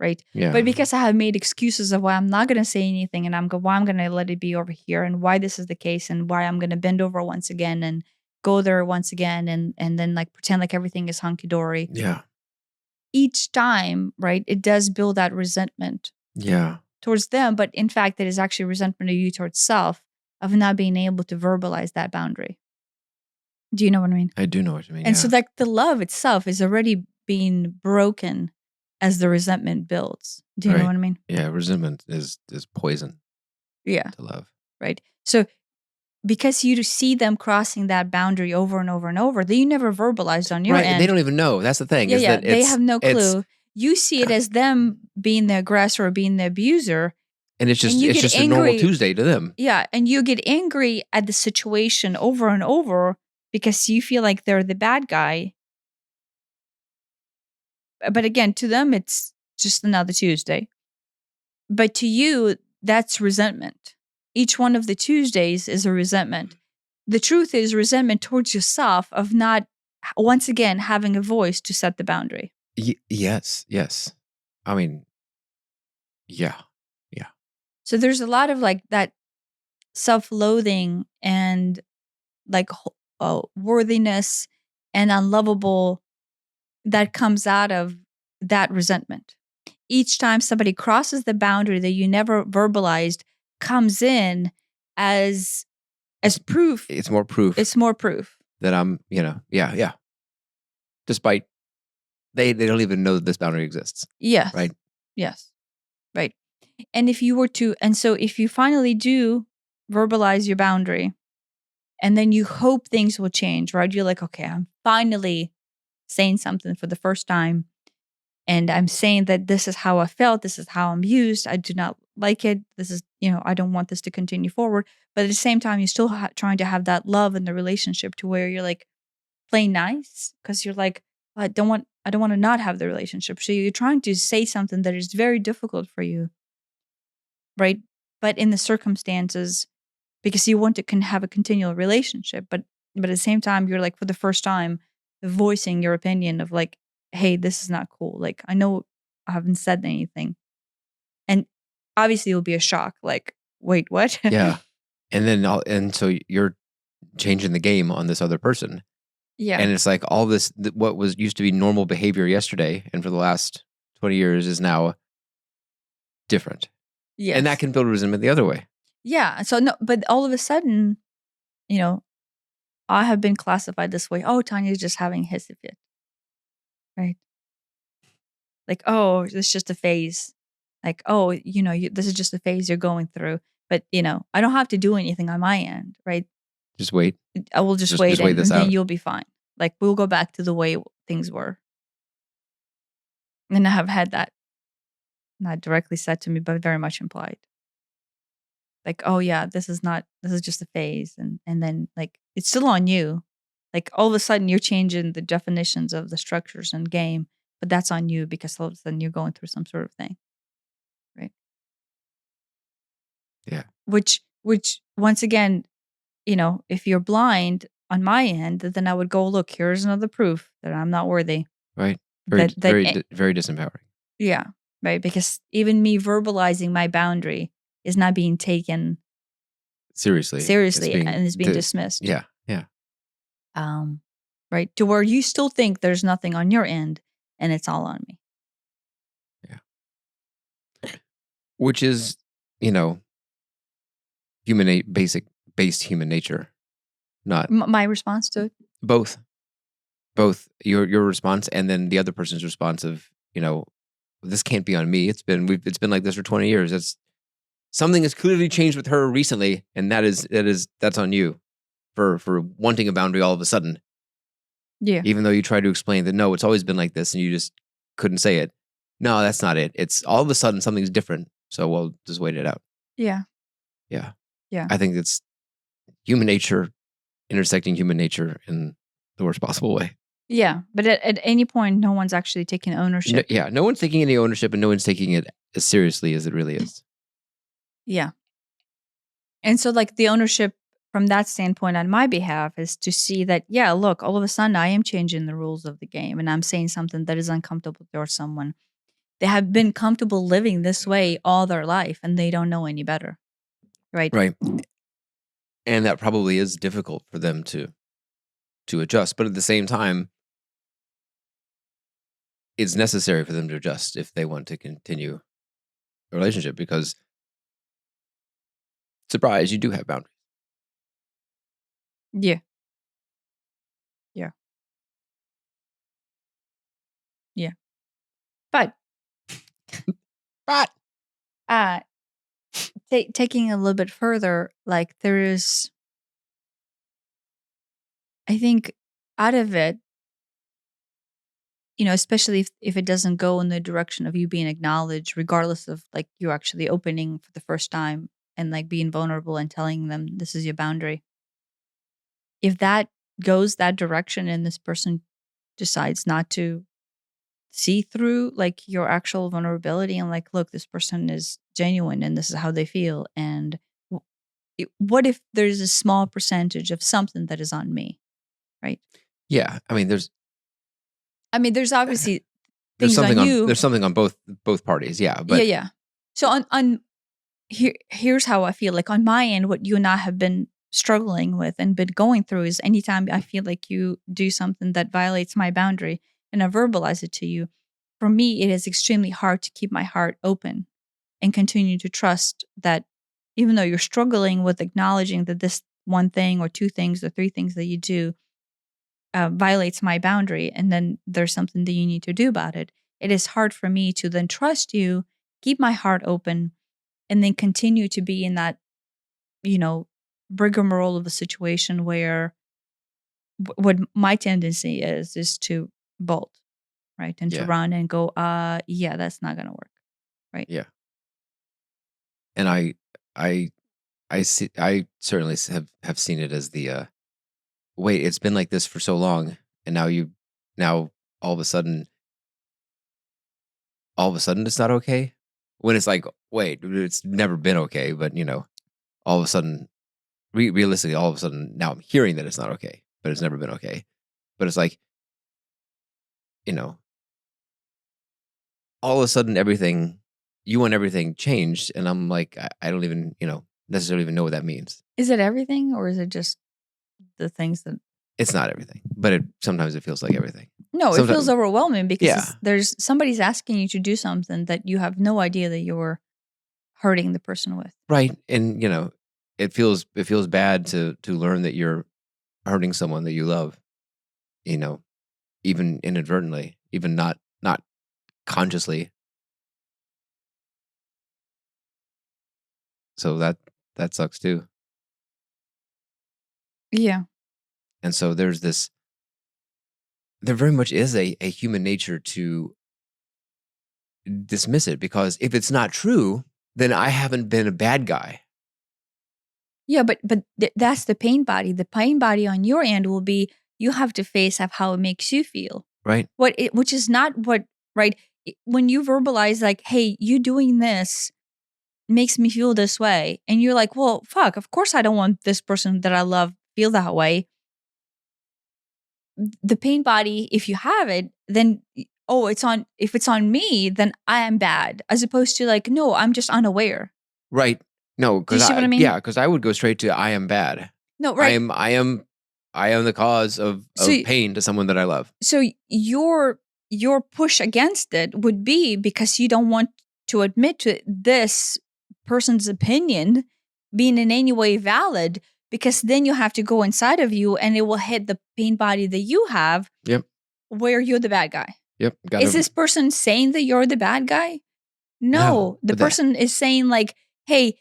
right? Yeah. But because I have made excuses of why I'm not going to say anything, and why I'm going to let it be over here, and why this is the case, and why I'm going to bend over once again and go there once again, and then like pretend like everything is hunky dory. Yeah. Each time, right? It does build that resentment. Yeah. Towards them, but in fact, it is actually resentment of you towards self of not being able to verbalize that boundary. Do you know what I mean? I do know what you mean. And so like the love itself is already being broken as the resentment builds. Do you know what I mean? Yeah, resentment is poison. Yeah. To love. Right. So because you see them crossing that boundary over and over and over, that you never verbalized on your end. They don't even know. That's the thing. Yeah, they have no clue. You see it as them being the aggressor or being the abuser. And it's just a normal Tuesday to them. Yeah. And you get angry at the situation over and over because you feel like they're the bad guy. But again, to them, it's just another Tuesday. But to you, that's resentment. Each one of the Tuesdays is a resentment. The truth is resentment towards yourself of not, once again, having a voice to set the boundary. Yes. I mean, yeah. So there's a lot of like that self-loathing and like worthiness and unlovable that comes out of that resentment. Each time somebody crosses the boundary that you never verbalized comes in as proof. It's more proof It's more proof. that I'm, yeah. Despite they don't even know that this boundary exists. Yes. Right. Yes. Right. And if you were to, and so if you finally do verbalize your boundary and then you hope things will change, right? You're like, okay, I'm finally saying something for the first time. And I'm saying that this is how I felt. This is how I'm used. I do not like it. This is, I don't want this to continue forward. But at the same time, you're still trying to have that love in the relationship to where you're like playing nice because you're like, I don't want to not have the relationship. So you're trying to say something that is very difficult for you. Right. But in the circumstances, because you want to have a continual relationship, but at the same time, you're like for the first time voicing your opinion of like, hey, this is not cool. Like, I know I haven't said anything. And obviously it'll be a shock. Like, wait, what? Yeah. And then so you're changing the game on this other person. Yeah. And it's like all this, what was used to be normal behavior yesterday and for the last 20 years is now different. Yes. And that can build resentment the other way. Yeah. So no, but all of a sudden, I have been classified this way. Oh, Tanya's just having hissy fit. Right. Like, oh, it's just a phase. Like, oh, this is just a phase you're going through. But, I don't have to do anything on my end, right? Just wait. I will just wait, wait this and then out. you'll be fine. Like, we'll go back to the way things were. And I have had that not directly said to me, but very much implied. Like, oh yeah, this is just a phase. And then like, it's still on you. Like all of a sudden you're changing the definitions of the structures and game, but that's on you because all of a sudden you're going through some sort of thing. Right. Yeah. Which once again, if you're blind on my end, then I would go, look, here's another proof that I'm not worthy. Right. Very disempowering. Yeah. Right. Because even me verbalizing my boundary is not being taken seriously and is being dismissed. Yeah. Yeah. Right. To where you still think there's nothing on your end and it's all on me. Yeah. Which is, based human nature. Not my response to it. Both your response and then the other person's response of, this can't be on me. It's been like this for 20 years. Something has clearly changed with her recently, and that's on you for wanting a boundary all of a sudden. Yeah. Even though you try to explain that no, it's always been like this and you just couldn't say it. No, that's not it. It's all of a sudden something's different. So we'll just wait it out. Yeah. Yeah. Yeah. I think it's human nature intersecting human nature in the worst possible way. Yeah. But at any point, no one's actually taking ownership. No one's taking any ownership and no one's taking it as seriously as it really is. Yeah. And so like the ownership from that standpoint on my behalf is to see that, yeah, look, all of a sudden I am changing the rules of the game and I'm saying something that is uncomfortable for someone. They have been comfortable living this way all their life and they don't know any better. Right. Right. And that probably is difficult for them to adjust. But at the same time, it's necessary for them to adjust if they want to continue a relationship because, surprise, you do have boundaries. Yeah. Yeah. Yeah. But taking a little bit further, like there is, I think out of it, especially if it doesn't go in the direction of you being acknowledged, regardless of like you actually opening for the first time and like being vulnerable and telling them this is your boundary. If that goes that direction and this person decides not to see through like your actual vulnerability and like, look, this person is genuine and this is how they feel. And what if there's a small percentage of something that is on me? Right. Yeah. I mean, there's obviously there's things something on you. There's something on both parties. Yeah. But yeah. So on here's how I feel. Like on my end, what you and I have been struggling with and been going through is anytime I feel like you do something that violates my boundary and I verbalize it to you, for me, it is extremely hard to keep my heart open and continue to trust that even though you're struggling with acknowledging that this one thing or two things or three things that you do violates my boundary, and then there's something that you need to do about it, it is hard for me to then trust you, keep my heart open, and then continue to be in that, you know, rigmarole of a situation where what my tendency is to bolt, right? And to Yeah. run and go, yeah, that's not going to work. Right. Yeah. And I I certainly have seen it as the wait, it's been like this for so long, and now all of a sudden it's not okay. When it's like, wait, it's never been okay, but all of a sudden, realistically, all of a sudden now I'm hearing that it's not okay, but it's never been okay. But it's like, you know, all of a sudden you want everything changed, and I'm like, I don't even necessarily even know what that means. Is it everything or is it just the things that It's not everything, but sometimes it feels like everything. No, it feels Sometimes, overwhelming because yeah, there's somebody's asking you to do something that you have no idea that you're hurting the person with. right. And it feels bad to learn that you're hurting someone that you love. You know, even inadvertently, even not consciously. So that sucks too. Yeah. And so there very much is a human nature to dismiss it, because if it's not true, then I haven't been a bad guy. Yeah, but that's the pain body. The pain body on your end will be you have to face of how it makes you feel. Right. Which is not what right when you verbalize like, "Hey, you doing this makes me feel this way," and you're like, "Well, fuck, of course I don't want this person that I love feel that way." The pain body, if you have it, then oh, if it's on me, then I am bad, as opposed to like, no, I'm just unaware. Right. No, Do you because see what I mean? because I would go straight to I am bad. No, I right. am I am I am the cause of So pain to someone that I love. so your push against it would be because you don't want to admit to this person's opinion being in any way valid, because then you have to go inside of you and it will hit the pain body that you have Yep. where you're the bad guy. Yep. Is Gotta this person saying that you're the bad guy? no. No, the But that person is saying like, "Hey,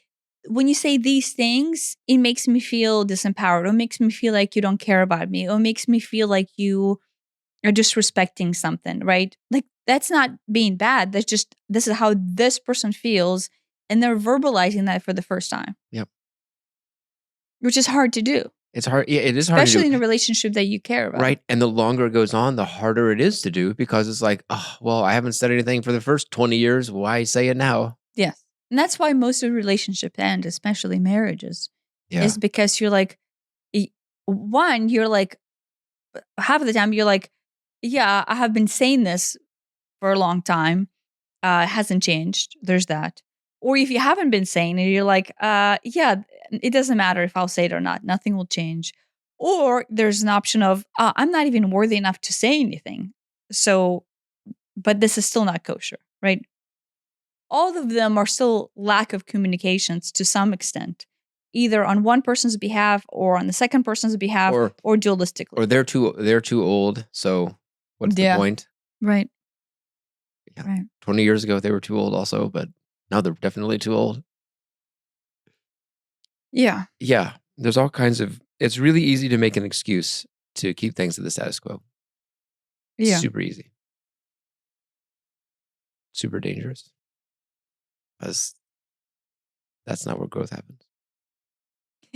when you say these things, it makes me feel disempowered, or makes me feel like you don't care about me, or makes me feel like you are disrespecting something," right? Like that's not being bad. That's just this is how this person feels, and they're verbalizing that for the first time. Yep. Which is hard to do, It's hard. Yeah, it is hard to especially in do. a relationship that you care about. Right. And the longer it goes on, the harder it is to do, because it's like, oh, well, I haven't said anything for the first 20 years. Why say it now? Yes. And that's why most of relationships end, especially marriages, Yeah. is because you're like, one, you're like, half of the time you're like, yeah, I have been saying this for a long time. It hasn't changed. There's that. Or if you haven't been saying it, you're like, yeah, it doesn't matter if I'll say it or not. Nothing will change. Or there's an option of, I'm not even worthy enough to say anything. So, but this is still not kosher, right? All of them are still lack of communications to some extent, either on one person's behalf or on the second person's behalf Or or dualistically. they're too old. So what's the Yeah. point? Right. Yeah. Right. 20 years ago they were too old also, but now they're definitely too old. Yeah. Yeah. There's all kinds of it's really easy to make an excuse to keep things at the status quo. Yeah. Super easy. Super dangerous. Because that's not where growth happens.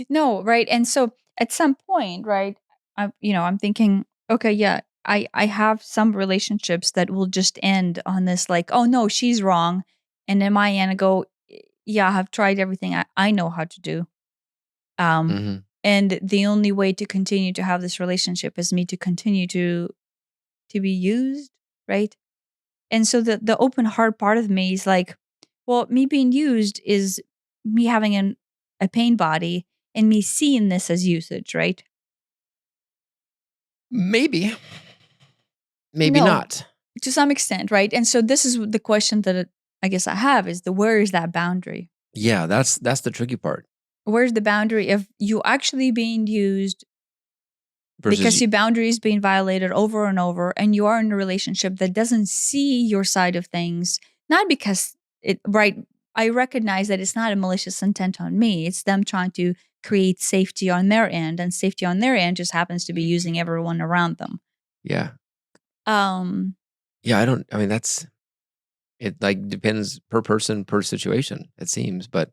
No, right. And so at some point, right, I'm thinking, okay, yeah, I have some relationships that will just end on this, like, oh no, she's wrong. And then my end I go, yeah, I have tried everything I know how to do. Hmm. And the only way to continue to have this relationship is me to continue to be used, right? And so the open heart part of me is like, well, me being used is me having a pain body and me seeing this as usage, right? Maybe, maybe No, not. to some extent, right? And so this is the question that I guess I have is where is that boundary? Yeah, that's the tricky part. Where's the boundary if you actually being used Versus, because your boundary is being violated over and over and you are in a relationship that doesn't see your side of things, not because I recognize that it's not a malicious intent on me. It's them trying to create safety on their end, and safety on their end just happens to be using everyone around them. yeah, Um, yeah. I mean, it. Like depends per person, per situation. It seems, but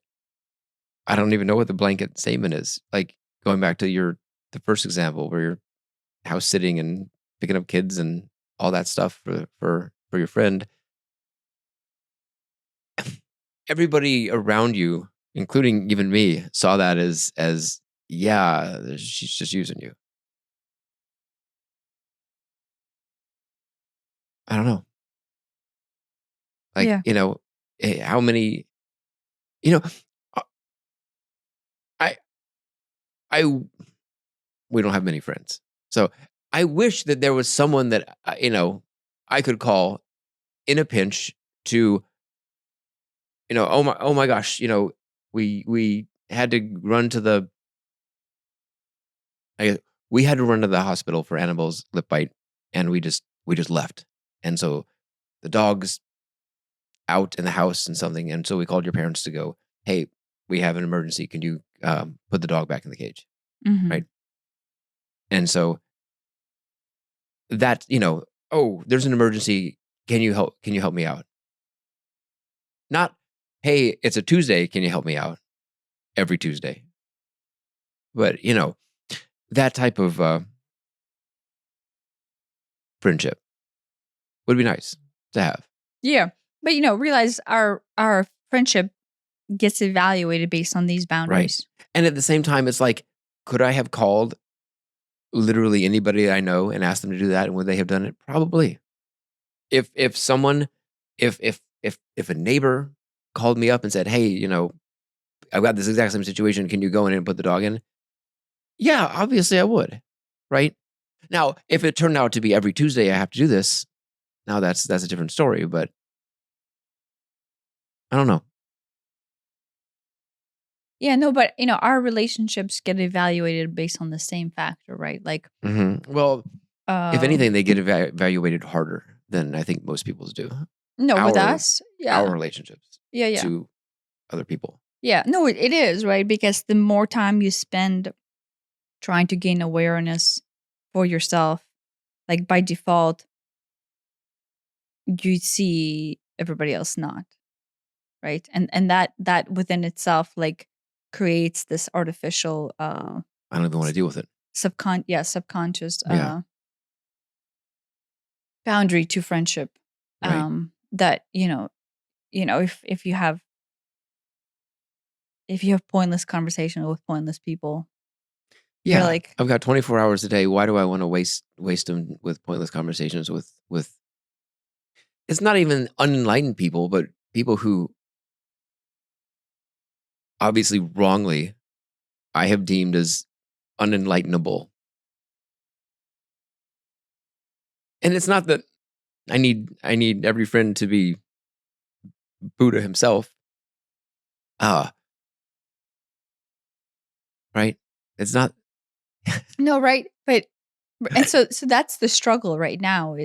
I don't even know what the blanket statement is. Like going back to the first example where you're house sitting and picking up kids and all that stuff for your friend. Everybody around you, including even me, saw that as yeah, she's just using you. I don't know. Like, yeah. how many, you know, uh, I I we don't have many friends. So, I wish that there was someone that I could call in a pinch to, oh my gosh, we had to run to the I we had to run to the hospital for Annabelle's lip bite, and we just left. And so the dog's out in the house and something, and so we called your parents to go, "Hey, we have an emergency. Can you put the dog back in the cage?" Hmm. Right? And so that oh, there's an emergency. Can you help? Can you help me out? Not, hey, it's a Tuesday. Can you help me out every Tuesday? But that type of friendship would be nice to have. Yeah. But realize our friendship gets evaluated based on these Right. boundaries. And at the same time, it's like, could I have called literally anybody I know and asked them to do that? And would they have done it? Probably. If someone, if a neighbor called me up and said, "Hey, I've got this exact same situation. Can you go in and put the dog in?" Yeah, obviously I would. Right. Now, if it turned out to be every Tuesday I have to do this, now that's a different story. But I don't know. Yeah, no, but our relationships get evaluated based on the same factor, right? Like, Well, if uh, anything, they get evaluated harder than I think most people's do. no, with Our us, our yeah, relationships yeah, yeah, to other people. yeah. No, it is right because the more time you spend trying to gain awareness for yourself, like by default, you see everybody else not, right? And that within itself like creates this artificial I don't even want to deal with it. subconscious Yeah, boundary to friendship right. that if you have pointless conversation with pointless people, you're Yeah, like, I've got 24 hours a day. Why do I want to waste them with pointless conversations with? It's not even unenlightened people, but people who obviously wrongly I have deemed as unenlightenable. And it's not that I need every friend to be Buddha himself. Ah, right. It's not. no, right? But and so that's the struggle right now.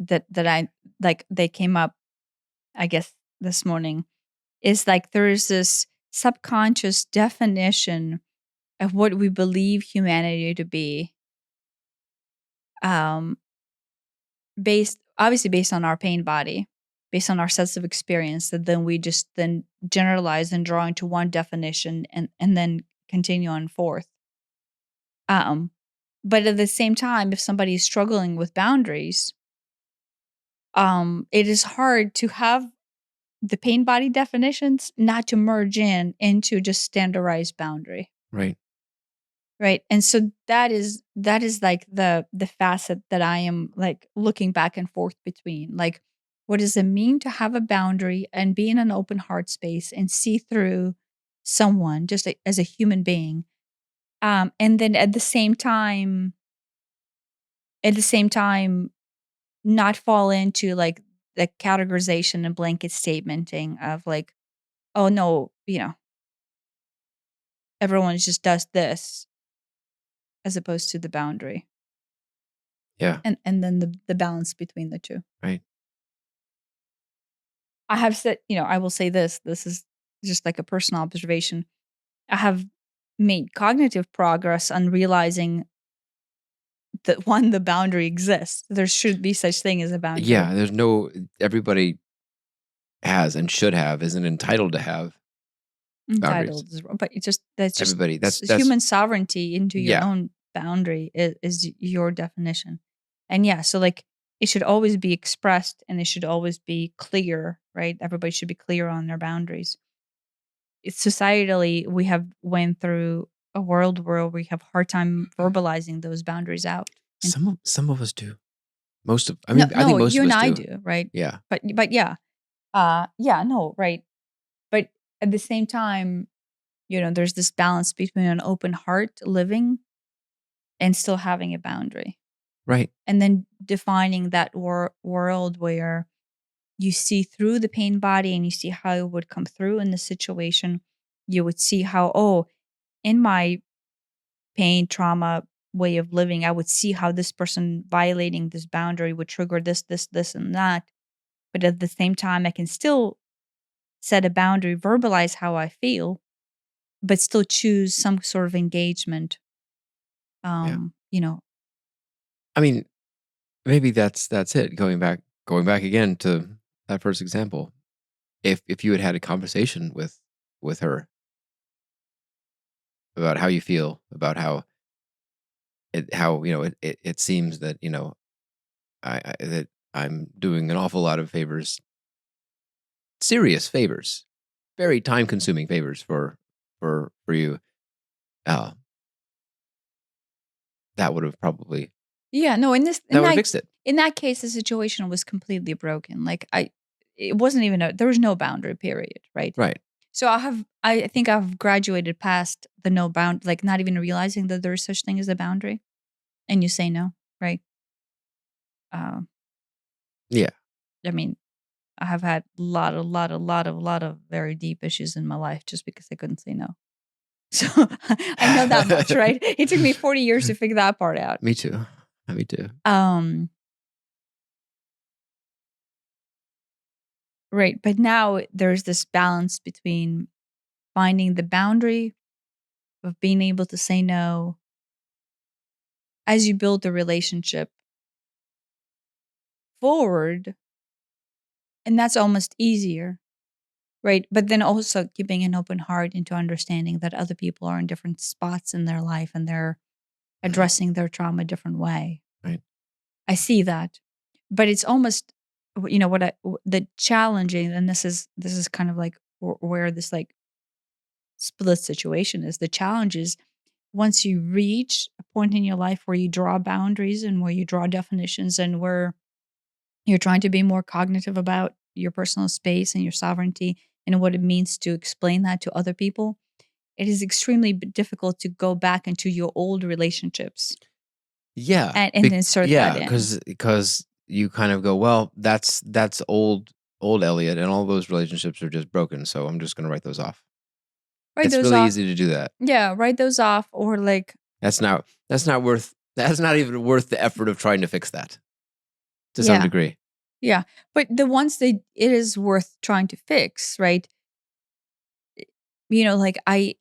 That I like they came up, I guess, this morning is like there is this subconscious definition of what we believe humanity to be, um, based on our pain body, based on our sets of experience that then we just then generalize and draw into one definition and then continue on forth. Um, but at the same time, if somebody is struggling with boundaries, it is hard to have the pain body definitions not to merge into just standardized boundary. Right. Right. And so that is like the facet that I am like looking back and forth between. Like, what does it mean to have a boundary and be in an open heart space and see through someone just as a human being. And then at the same time, not fall into like the categorization and blanket statementing of like, oh no, everyone just does this as opposed to the boundary. Yeah. And then the balance between the two. Right. I have said, I will say this is just like a personal observation. I have made cognitive progress on realizing that one, the boundary exists. There should be such thing as a boundary. Yeah. Everybody has and should have, isn't entitled to have boundaries. Entitled, but it's just that's just Everybody. That's human sovereignty into your yeah. own boundary is your definition. And yeah, so like it should always be expressed and it should always be clear, right? Everybody should be clear on their boundaries. Societally, we have went through a world where we have hard time verbalizing those boundaries out. And Some of us do. Most of, I no, mean, I think most you of and us I do. do, right? Yeah. But yeah, no, right. But at the same time, there's this balance between an open heart living and still having a boundary. Right. And then defining that world where you see through the pain body and you see how it would come through in the situation. You would see how, in my pain, trauma way of living, I would see how this person violating this boundary would trigger this, and that. But at the same time, I can still set a boundary, verbalize how I feel, but still choose some sort of engagement. Yeah. You know, I mean, maybe that's it. Going back again to that first example. If you had a conversation with her about how you feel, about it seems that, that I'm doing an awful lot of favors, serious favors, very time consuming favors for you. Uh, that would have probably yeah, no, that would have fixed it. in that case, the situation was completely broken. Like it wasn't even there was no boundary period, right? Right. So I think I've graduated past the no bound, like not even realizing that there is such thing as a boundary, and you say no, right? Um, Yeah. I mean, I have had a lot of very deep issues in my life just because I couldn't say no. So I know that much, right? It took me 40 years to figure that part out. Me too. Me too. Right. But now there's this balance between finding the boundary of being able to say no as you build the relationship forward. And that's almost easier. Right. But then also keeping an open heart into understanding that other people are in different spots in their life and they're addressing their trauma a different way. Right. I see that. But it's almost, the challenging, and this is kind of like where this like split situation is. The challenge is once you reach a point in your life where you draw boundaries and where you draw definitions and where you're trying to be more cognitive about your personal space and your sovereignty and what it means to explain that to other people, it is extremely difficult to go back into your old relationships. Yeah. And insert that in. Because you kind of go, well, that's old Elliot, and all those relationships are just broken. So I'm just going to write those off. Write It's those really off. easy to do that. Yeah, write those off, or like that's not even worth the effort of trying to fix that to some degree. Yeah, but the ones that it is worth trying to fix, right? Like I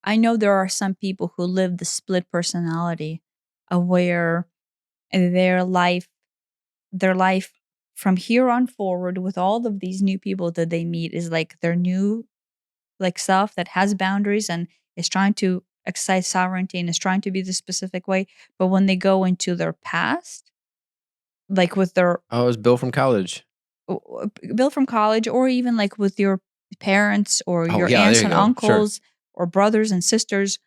know there are some people who live the split personality of where their life from here on forward with all of these new people that they meet is like their new like self that has boundaries and is trying to exercise sovereignty and is trying to be the specific way. But when they go into their past, like with their Oh, it was Bill from college. Or even like with your parents or Oh, your yeah, aunts there you and go. Sure. uncles or brothers and sisters,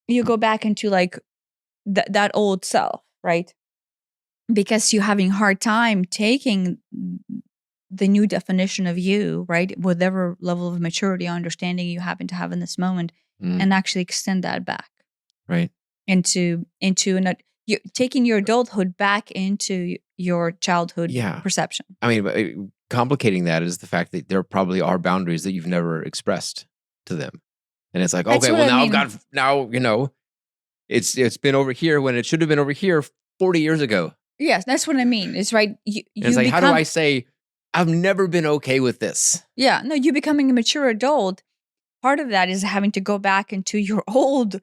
you go back into like that old self, right? Because you're having a hard time taking the new definition of you, right? Whatever level of maturity or understanding you happen to have in this moment, and actually extend that back, right, into you taking your adulthood back into your childhood yeah. perception. I mean, complicating that is the fact that there probably are boundaries that you've never expressed to them, and it's like, That's okay, what well I now mean. I've got it's been over here when it should have been over here 40 years ago. Yes, that's what I mean. It's right. And it's like, how do I say I've never been okay with this? Yeah, no, you becoming a mature adult. Part of that is having to go back into your old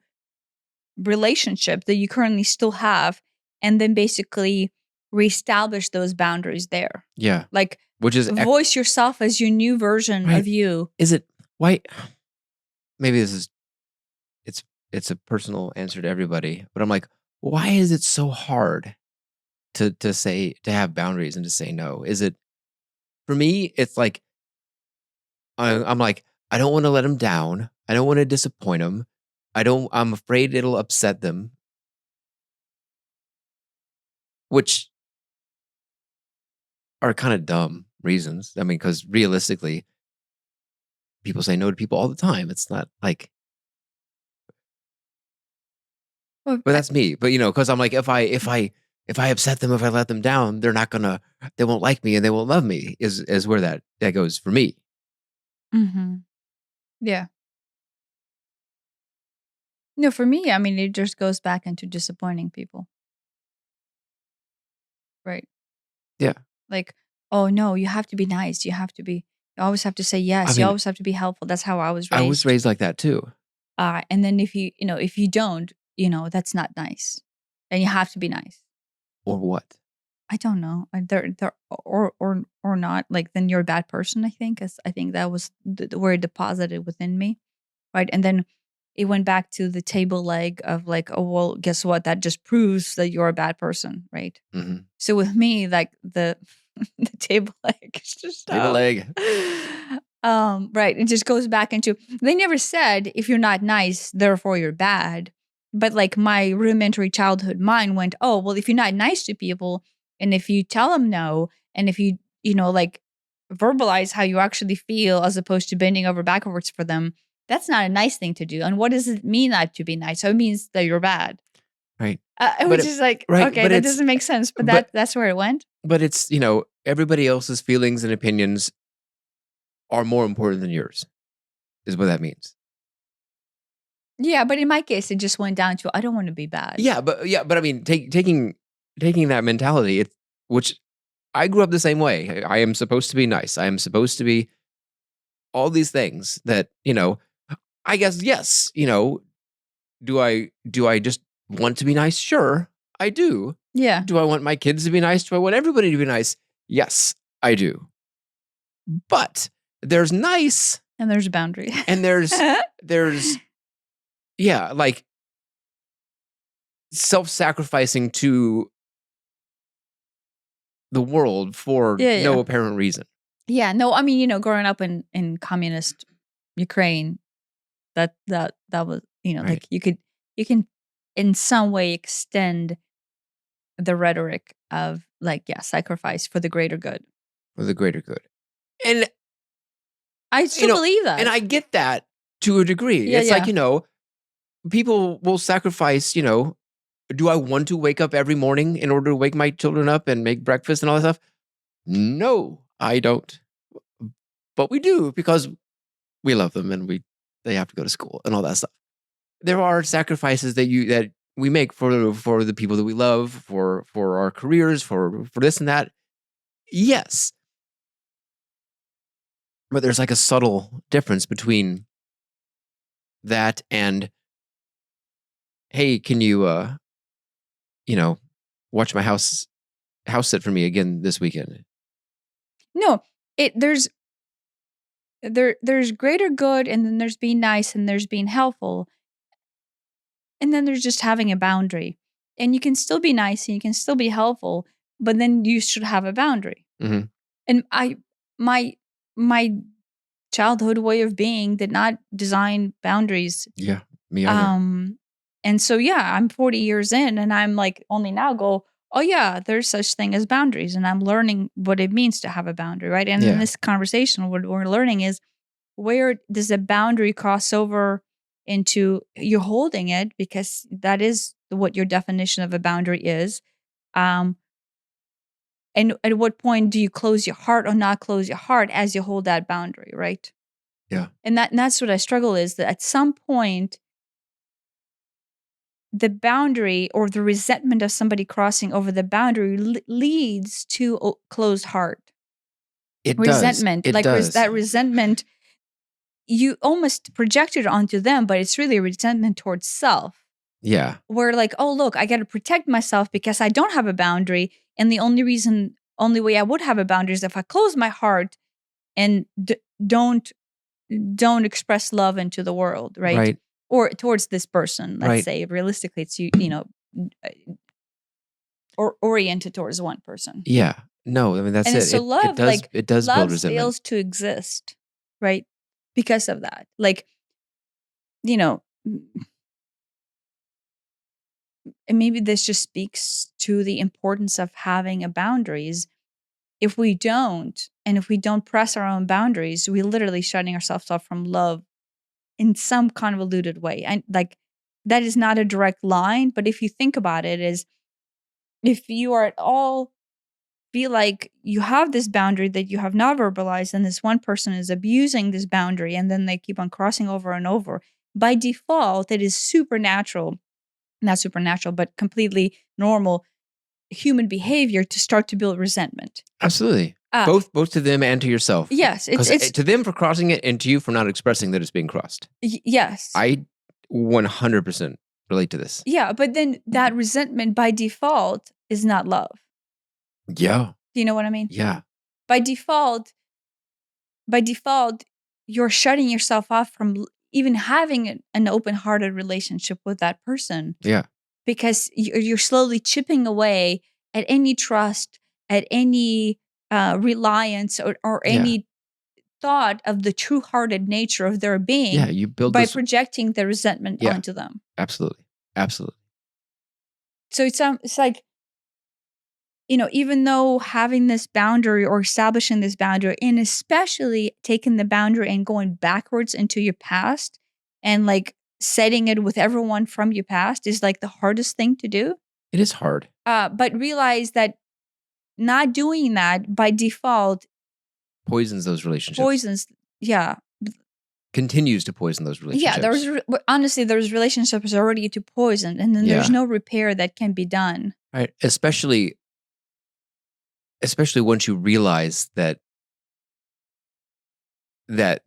relationship that you currently still have, and then basically reestablish those boundaries there. Yeah, Like, which is voice yourself as your new version Right. of you. Is it why? Maybe this is it's a personal answer to everybody, but I'm like, why is it so hard to have boundaries and to say no? Is it for me? It's like I'm like, I don't want to let them down. I don't want to disappoint them. I'm afraid it'll upset them. Which are kind of dumb reasons. I mean, because realistically, people say no to people all the time. It's not like, Well, but that's me. But because I'm like, if I upset them, if I let them down, they won't like me and they won't love me. Is where that goes for me. mm-hmm. Yeah. No, for me, I mean, it just goes back into disappointing people. Right. Yeah. Like, oh no, you have to be nice. You always have to say yes. I You mean, always have to be helpful. That's how I was I raised. was raised like that too. And then if you don't, that's not nice. And you have to be nice. Or what? I don't know. They're or not. Like, then you're a bad person, I think. I think that was the word deposited within me. Right. And then it went back to the table leg of like, oh, well, guess what? That just proves that you're a bad person. Right. Mm-hmm. So with me, like the table leg is just Table leg. Right. It just goes back into, they never said if you're not nice, therefore you're bad. But like my rudimentary childhood mind went, oh, well, if you're not nice to people, and if you tell them no, and if you, like verbalize how you actually feel as opposed to bending over backwards for them, that's not a nice thing to do. And what does it mean not to be nice? So it means that you're bad. Right. Which is like, right, okay, that doesn't make sense. But that's where it went. But it's, everybody else's feelings and opinions are more important than yours, is what that means. Yeah, but in my case, it just went down to, I don't want to be bad. Yeah, but I mean, taking that mentality, which I grew up the same way. I am supposed to be nice. I am supposed to be all these things that, I guess, yes, do I just want to be nice? Sure, I do. Yeah. Do I want my kids to be nice? Do I want everybody to be nice? Yes, I do. But there's nice. And there's a boundary. And there's yeah, like self-sacrificing to the world for no apparent reason. Yeah, no, I mean, growing up in communist Ukraine, that was, Right. like you can in some way extend the rhetoric of like, yeah, sacrifice for the greater good. For the greater good. And I still believe that. And I get that to a degree. Yeah, it's like, people will sacrifice, do I want to wake up every morning in order to wake my children up and make breakfast and all that stuff? No, I don't. But we do because we love them and they have to go to school and all that stuff. There are sacrifices that we make for the people that we love, for our careers, for this and that. Yes. But there's like a subtle difference between that and, hey, can you watch my house sit for me again this weekend? No, there's greater good, and then there's being nice, and there's being helpful. And then there's just having a boundary. And you can still be nice and you can still be helpful, but then you should have a boundary. Mm-hmm. And my childhood way of being did not design boundaries. Yeah, me either. And so, yeah, I'm 40 years in, and I'm like only now go, oh yeah, there's such thing as boundaries, and I'm learning what it means to have a boundary, right? And in this conversation, what we're learning is, where does a boundary cross over into you're holding it, because that is what your definition of a boundary is. Um, and at what point do you close your heart or not close your heart as you hold that boundary, right? Yeah. And that's what I struggle, is that at some point the boundary or the resentment of somebody crossing over the boundary leads to a closed heart. It does. Resentment, It like does. that resentment, you almost project it onto them, but it's really a resentment towards self. Yeah. Where like, oh look, I got to protect myself because I don't have a boundary, and the only way I would have a boundary is if I close my heart and don't express love into the world, right? Right. Or towards this person. Let's Right. say realistically, it's or oriented towards one person. Yeah. No, I mean, that's And it. so love, like It does build love resentment. fails to exist, right? Because of that. Like, you know, and maybe this just speaks to the importance of having a boundaries. If we don't, and if we don't press our own boundaries, we're literally shutting ourselves off from love in some convoluted way. And like, that is not a direct line, but if you think about it, is if you are at all feel like you have this boundary that you have not verbalized, and this one person is abusing this boundary, and then they keep on crossing over and over, by default, it is supernatural, not supernatural, but completely normal human behavior to start to build resentment. Absolutely. Uh, Both to them and to yourself. Yes, Because it's to them for crossing it, and to you for not expressing that it's being crossed. Yes. I 100% relate to this. Yeah, but then that resentment by default is not love. Yeah. Do you know what I mean? Yeah. By default, you're shutting yourself off from even having an open-hearted relationship with that person. Yeah. Because you're slowly chipping away at any trust, at any reliance, or any thought of the true-hearted nature of their being. Yeah, you build by this. projecting the resentment onto them. Absolutely. Absolutely. So it's like, even though having this boundary or establishing this boundary, and especially taking the boundary and going backwards into your past and like setting it with everyone from your past is like the hardest thing to do. It is hard. But realize that not doing that by default Poisons those relationships. poisons. Yeah. Continues to poison those relationships. Yeah. Honestly, there's relationships already to poison, and then there's no repair that can be done. Right. Especially once you realize that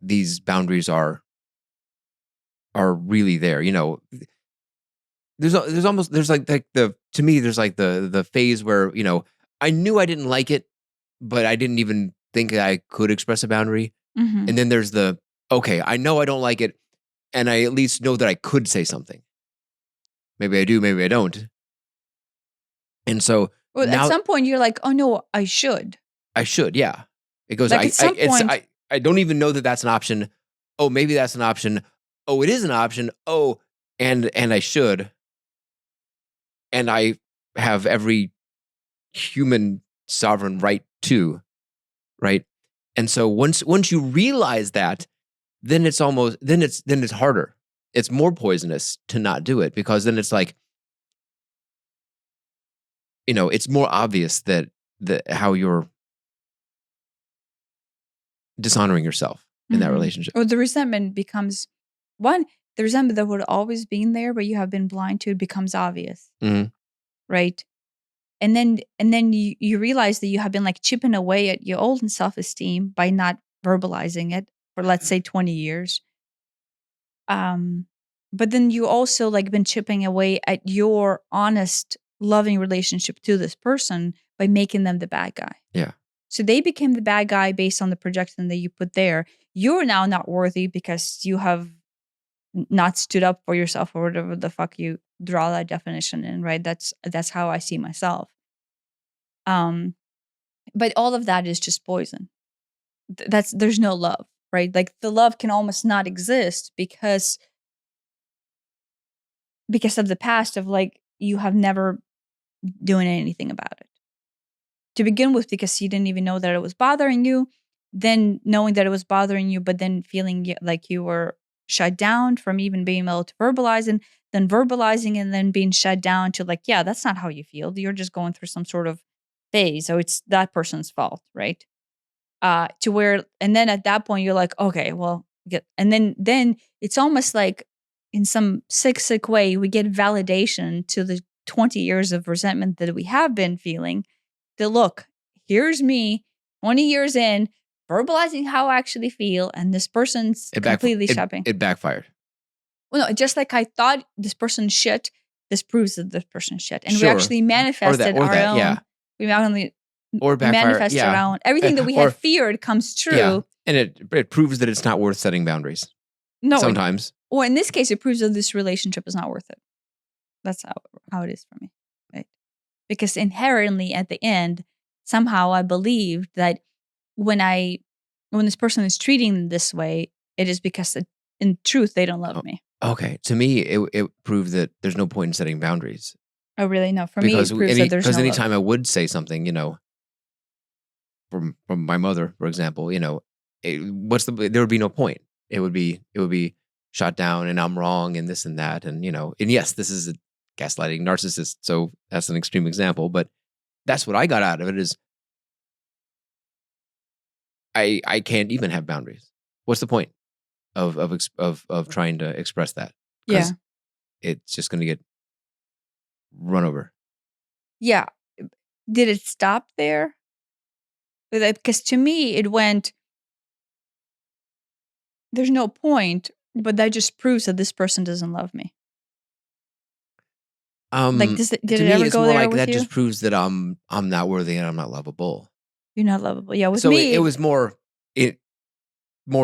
these boundaries are really there. There's like to me there's like the phase where I knew I didn't like it, but I didn't even think I could express a boundary. Mm-hmm. And then there's the, okay, I know I don't like it, and I at least know that I could say something. Maybe I do, maybe I don't. And so now, at some point you're like, oh no, I should. Yeah. It goes, like at some point, I don't even know that that's an option. Oh, maybe that's an option. Oh, it is an option. Oh, and I should. And I have every human sovereign right to, right? And so once you realize that, then it's harder. It's more poisonous to not do it, because then it's like, it's more obvious that how you're dishonoring yourself in that relationship. Or the resentment becomes the resentment that would always been there, but you have been blind to, it becomes obvious. Mm-hmm. Right. And then you realize that you have been like chipping away at your old self-esteem by not verbalizing it for, let's say, 20 years. But then you also like been chipping away at your honest, loving relationship to this person by making them the bad guy. Yeah. So they became the bad guy based on the projection that you put there. You're now not worthy because you have not stood up for yourself, or whatever the fuck you draw that definition in, right? That's how I see myself. But all of that is just poison. There's no love, right? Like the love can almost not exist because of the past of like, you have never doing anything about it. To begin with, because you didn't even know that it was bothering you, then knowing that it was bothering you, but then feeling like you were shut down from even being able to verbalize, and then verbalizing and then being shut down to like, yeah, that's not how you feel. You're just going through some sort of phase. So it's that person's fault, right? To where, and then at that point you're like, okay, well, and then it's almost like in some sick way, we get validation to the 20 years of resentment that we have been feeling. That look, here's me 20 years in verbalizing how I actually feel, and this person's completely shopping. It backfired. Well, no, just like I thought this person's shit, this proves that this person's shit. And we actually manifested our own. Yeah. We only or backfire. manifested our own. Everything that we had feared comes true. Yeah. And it proves that it's not worth setting boundaries. No. Sometimes. Or in this case, it proves that this relationship is not worth it. That's how it is for me. Right? Because inherently at the end, somehow I believed that when this person is treating this way, it is because in truth they don't love me. Okay. To me, it proved that there's no point in setting boundaries. Oh, really? No. For me, it proves that there's no Because anytime I would say something, from my mother, for example, there would be no point. It would be shot down and I'm wrong and this and that. And, and yes, this is a gaslighting narcissist. So that's an extreme example, but that's what I got out of it is I can't even have boundaries. What's the point of trying to express that? Yeah. It's just going to get run over. Yeah. Did it stop there? Because to me, it went, there's no point, but that just proves that this person doesn't love me. Did it ever go there with that you? Just proves that I'm not worthy and I'm not lovable. You're not lovable. Yeah, with me, it was more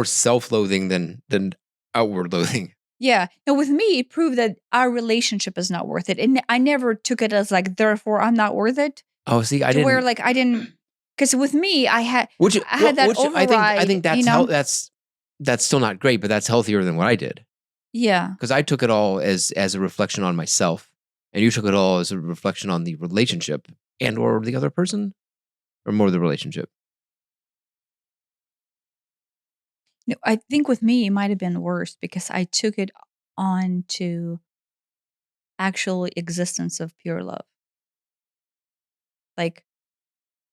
self-loathing than outward loathing. Yeah. No, with me, it proved that our relationship is not worth it, and I never took it as like, therefore, I'm not worth it. Oh, see, I didn't. Where like I didn't, because with me, I had that override. I think that's that's still not great, but that's healthier than what I did. Yeah. Because I took it all as a reflection on myself, and you took it all as a reflection on the relationship and or the other person, or more the relationship. No, I think with me, it might have been worse because I took it on to actual existence of pure love. Like,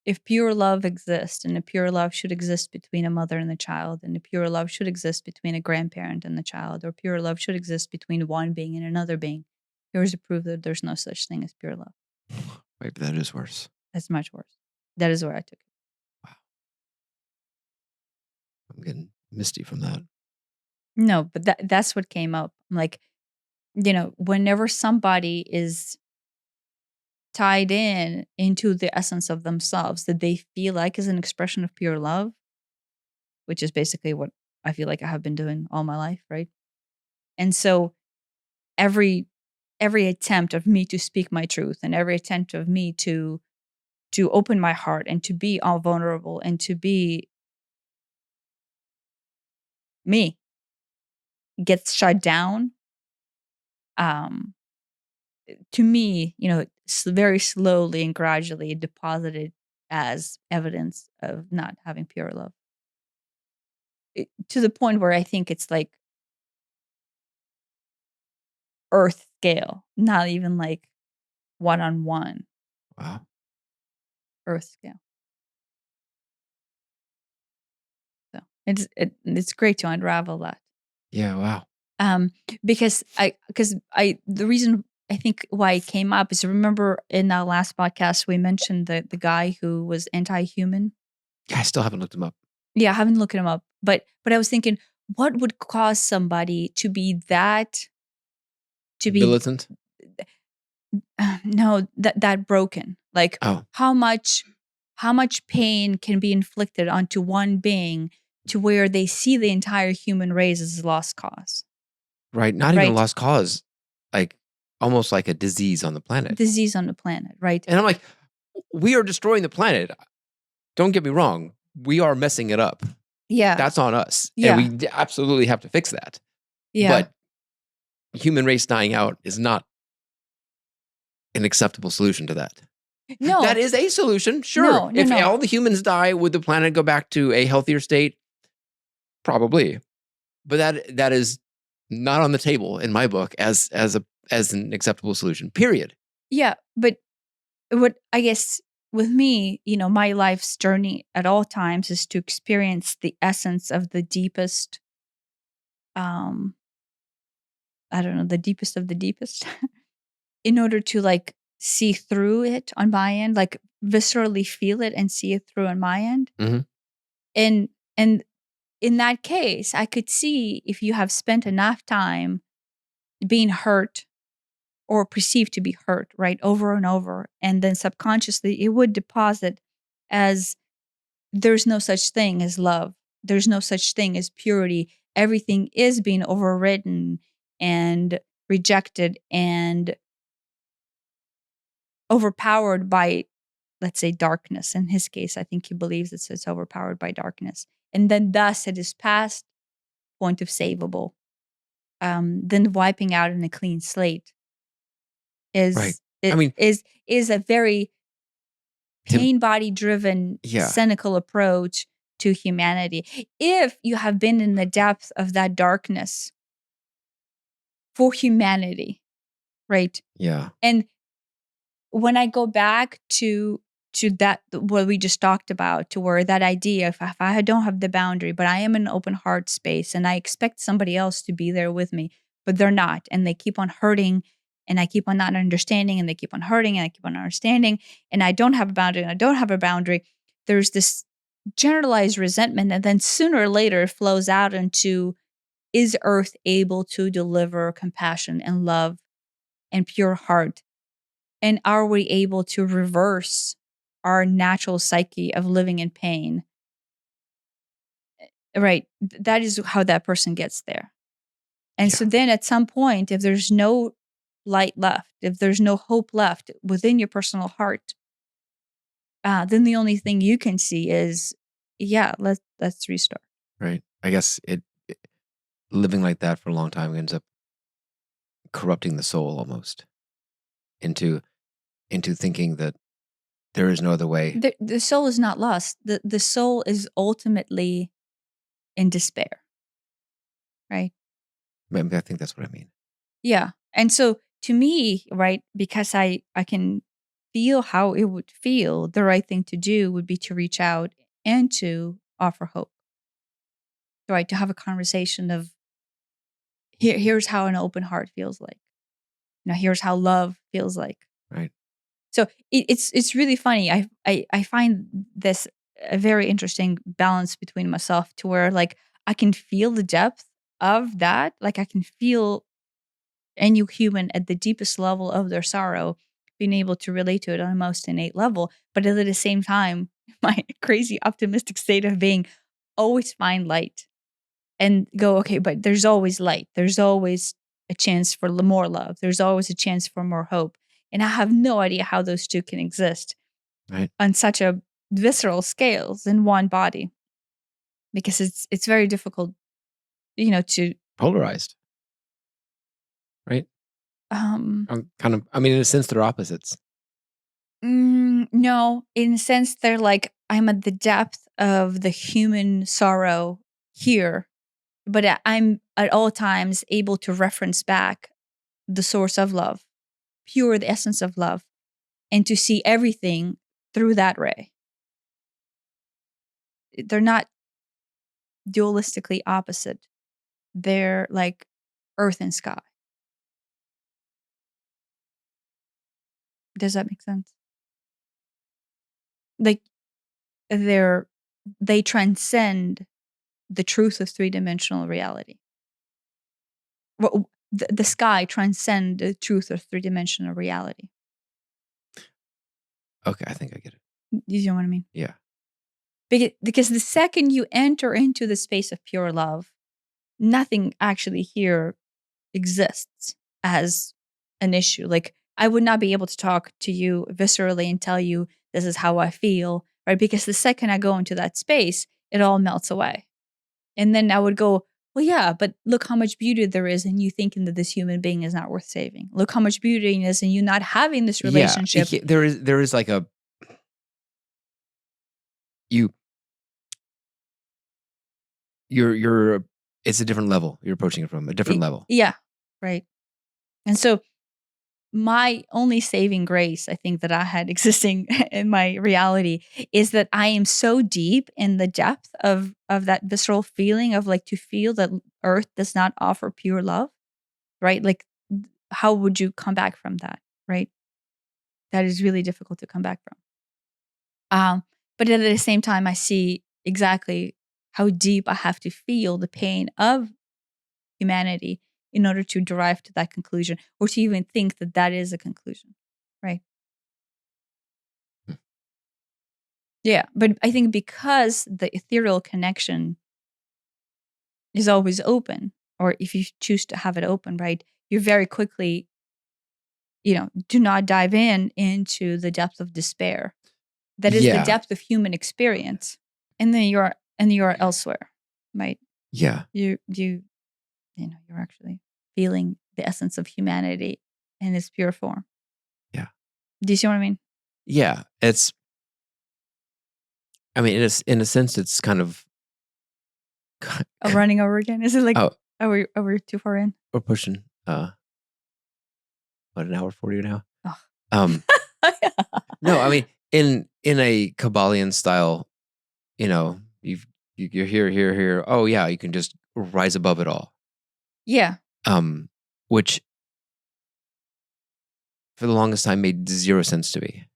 if pure love exists, and a pure love should exist between a mother and a child, and a pure love should exist between a grandparent and the child, or pure love should exist between one being and another being, here's to prove that there's no such thing as pure love. Wait, but that is worse. That's much worse. That is where I took it. Wow. I'm getting misty from that. No, but that's what came up. Like, whenever somebody is tied into the essence of themselves that they feel like is an expression of pure love, which is basically what I feel like I have been doing all my life, right? And so every attempt of me to speak my truth, and every attempt of me to open my heart and to be all vulnerable and to be me gets shut down. To me, very slowly and gradually deposited as evidence of not having pure love. To the point where I think it's like earth scale, not even like one-on-one. Wow. Earth scale. So it's great to unravel that. Yeah, wow. Because the reason I think why it came up is, remember in our last podcast we mentioned the guy who was anti-human. Yeah, I still haven't looked him up. Yeah, I haven't looked him up, but I was thinking, what would cause somebody to be militant? No, that broken. Like, how much pain can be inflicted onto one being to where they see the entire human race as a lost cause? Right, not even a lost cause, like almost like a disease on the planet. Disease on the planet, right? And I'm like, we are destroying the planet. Don't get me wrong. We are messing it up. Yeah. That's on us. Yeah. And we absolutely have to fix that. Yeah. But human race dying out is not an acceptable solution to that. No. That is a solution, sure. No, no, If no. all the humans die, would the planet go back to a healthier state? Probably. But that is not on the table in my book as an acceptable solution. Period. Yeah, but what I guess with me, my life's journey at all times is to experience the essence of the deepest, I don't know, the deepest of the deepest, in order to like see through it on my end, like viscerally feel it and see it through on my end. Mhm. And in that case, I could see if you have spent enough time being hurt or perceived to be hurt, right, over and over, and then subconsciously it would deposit as there's no such thing as love. There's no such thing as purity. Everything is being overridden and rejected and overpowered by, let's say, darkness. In his case, I think he believes it's overpowered by darkness. And then thus it is past point of savable. Then wiping out in a clean slate Right. is I mean, is a very Tim, pain body driven, yeah, cynical approach to humanity. If you have been in the depth of that darkness for humanity, right? yeah, And when I go back to that what we just talked about, to where that idea, if I don't have the boundary, but I am in an open heart space and I expect somebody else to be there with me, but they're not, and they keep on hurting, and I keep on not understanding, and they keep on hurting, and I keep on understanding, and I don't have a boundary, and I don't have a boundary. There's this generalized resentment, and then sooner or later it flows out into, is Earth able to deliver compassion and love and pure heart? And are we able to reverse our natural psyche of living in pain? Right. That is how that person gets there. And yeah, so then at some point, if there's no light left, if there's no hope left within your personal heart, then the only thing you can see is, yeah, let's restart. right. I guess living like that for a long time ends up corrupting the soul almost into thinking that there is no other way. The soul is not lost. The soul is ultimately in despair, right? Maybe I think that's what I mean. Yeah. And so to me, right, because I can feel how it would feel, the right thing to do would be to reach out and to offer hope. Right. To have a conversation of, here's how an open heart feels like. Here's how love feels like. Right. So it's really funny. I find this a very interesting balance between myself, to where like I can feel the depth of that. Like I can feel any human at the deepest level of their sorrow, being able to relate to it on a most innate level. But at the same time, my crazy optimistic state of being, always find light and go, okay, but there's always light. There's always a chance for more love. There's always a chance for more hope. And I have no idea how those two can exist Right. on such a visceral scales in one body, because it's very difficult, to Polarized. Right. I mean, in a sense, they're opposites. No, in a sense, they're like, I'm at the depth of the human sorrow here, but I'm at all times able to reference back the source of love, pure, the essence of love, and to see everything through that ray. They're not dualistically opposite. They're like earth and sky. Does that make sense? Like they transcend the truth of three-dimensional reality. Well, the sky transcend the truth of three-dimensional reality. Okay, I think I get it. You know what I mean? Yeah. Because the second you enter into the space of pure love, nothing actually here exists as an issue. Like I would not be able to talk to you viscerally and tell you this is how I feel, right? Because the second I go into that space, it all melts away. And then I would go, Well, yeah, but look how much beauty there is in you thinking that this human being is not worth saving. Look how much beauty is in you not having this Yeah, relationship. there is like a you you're it's a different level. You're approaching it from a different level. Yeah, right. And so my only saving grace, I think, that I had existing in my reality is that I am so deep in the depth of that visceral feeling of like to feel that earth does not offer pure love, right? Like, how would you come back from that, right? That is really difficult to come back from. But at the same time, I see exactly how deep I have to feel the pain of humanity in order to derive to that conclusion or to even think that that is a conclusion, right? Yeah, but I think because the ethereal connection is always open, or if you choose to have it open, right, you very quickly, do not dive into the depth of despair. That is the Yeah, depth of human experience, and then you're elsewhere, right? yeah, You're actually feeling the essence of humanity in its pure form. yeah, Do you see what I mean? yeah. I mean, in a sense, it's kind of. Running over again? Is it like, Oh, are we too far in? we're pushing. What, an hour 40 now? Oh. Um, no, I mean, in a Kabbalion style, you're here. Oh yeah, you can just rise above it all. Yeah. Which for the longest time made zero sense to me.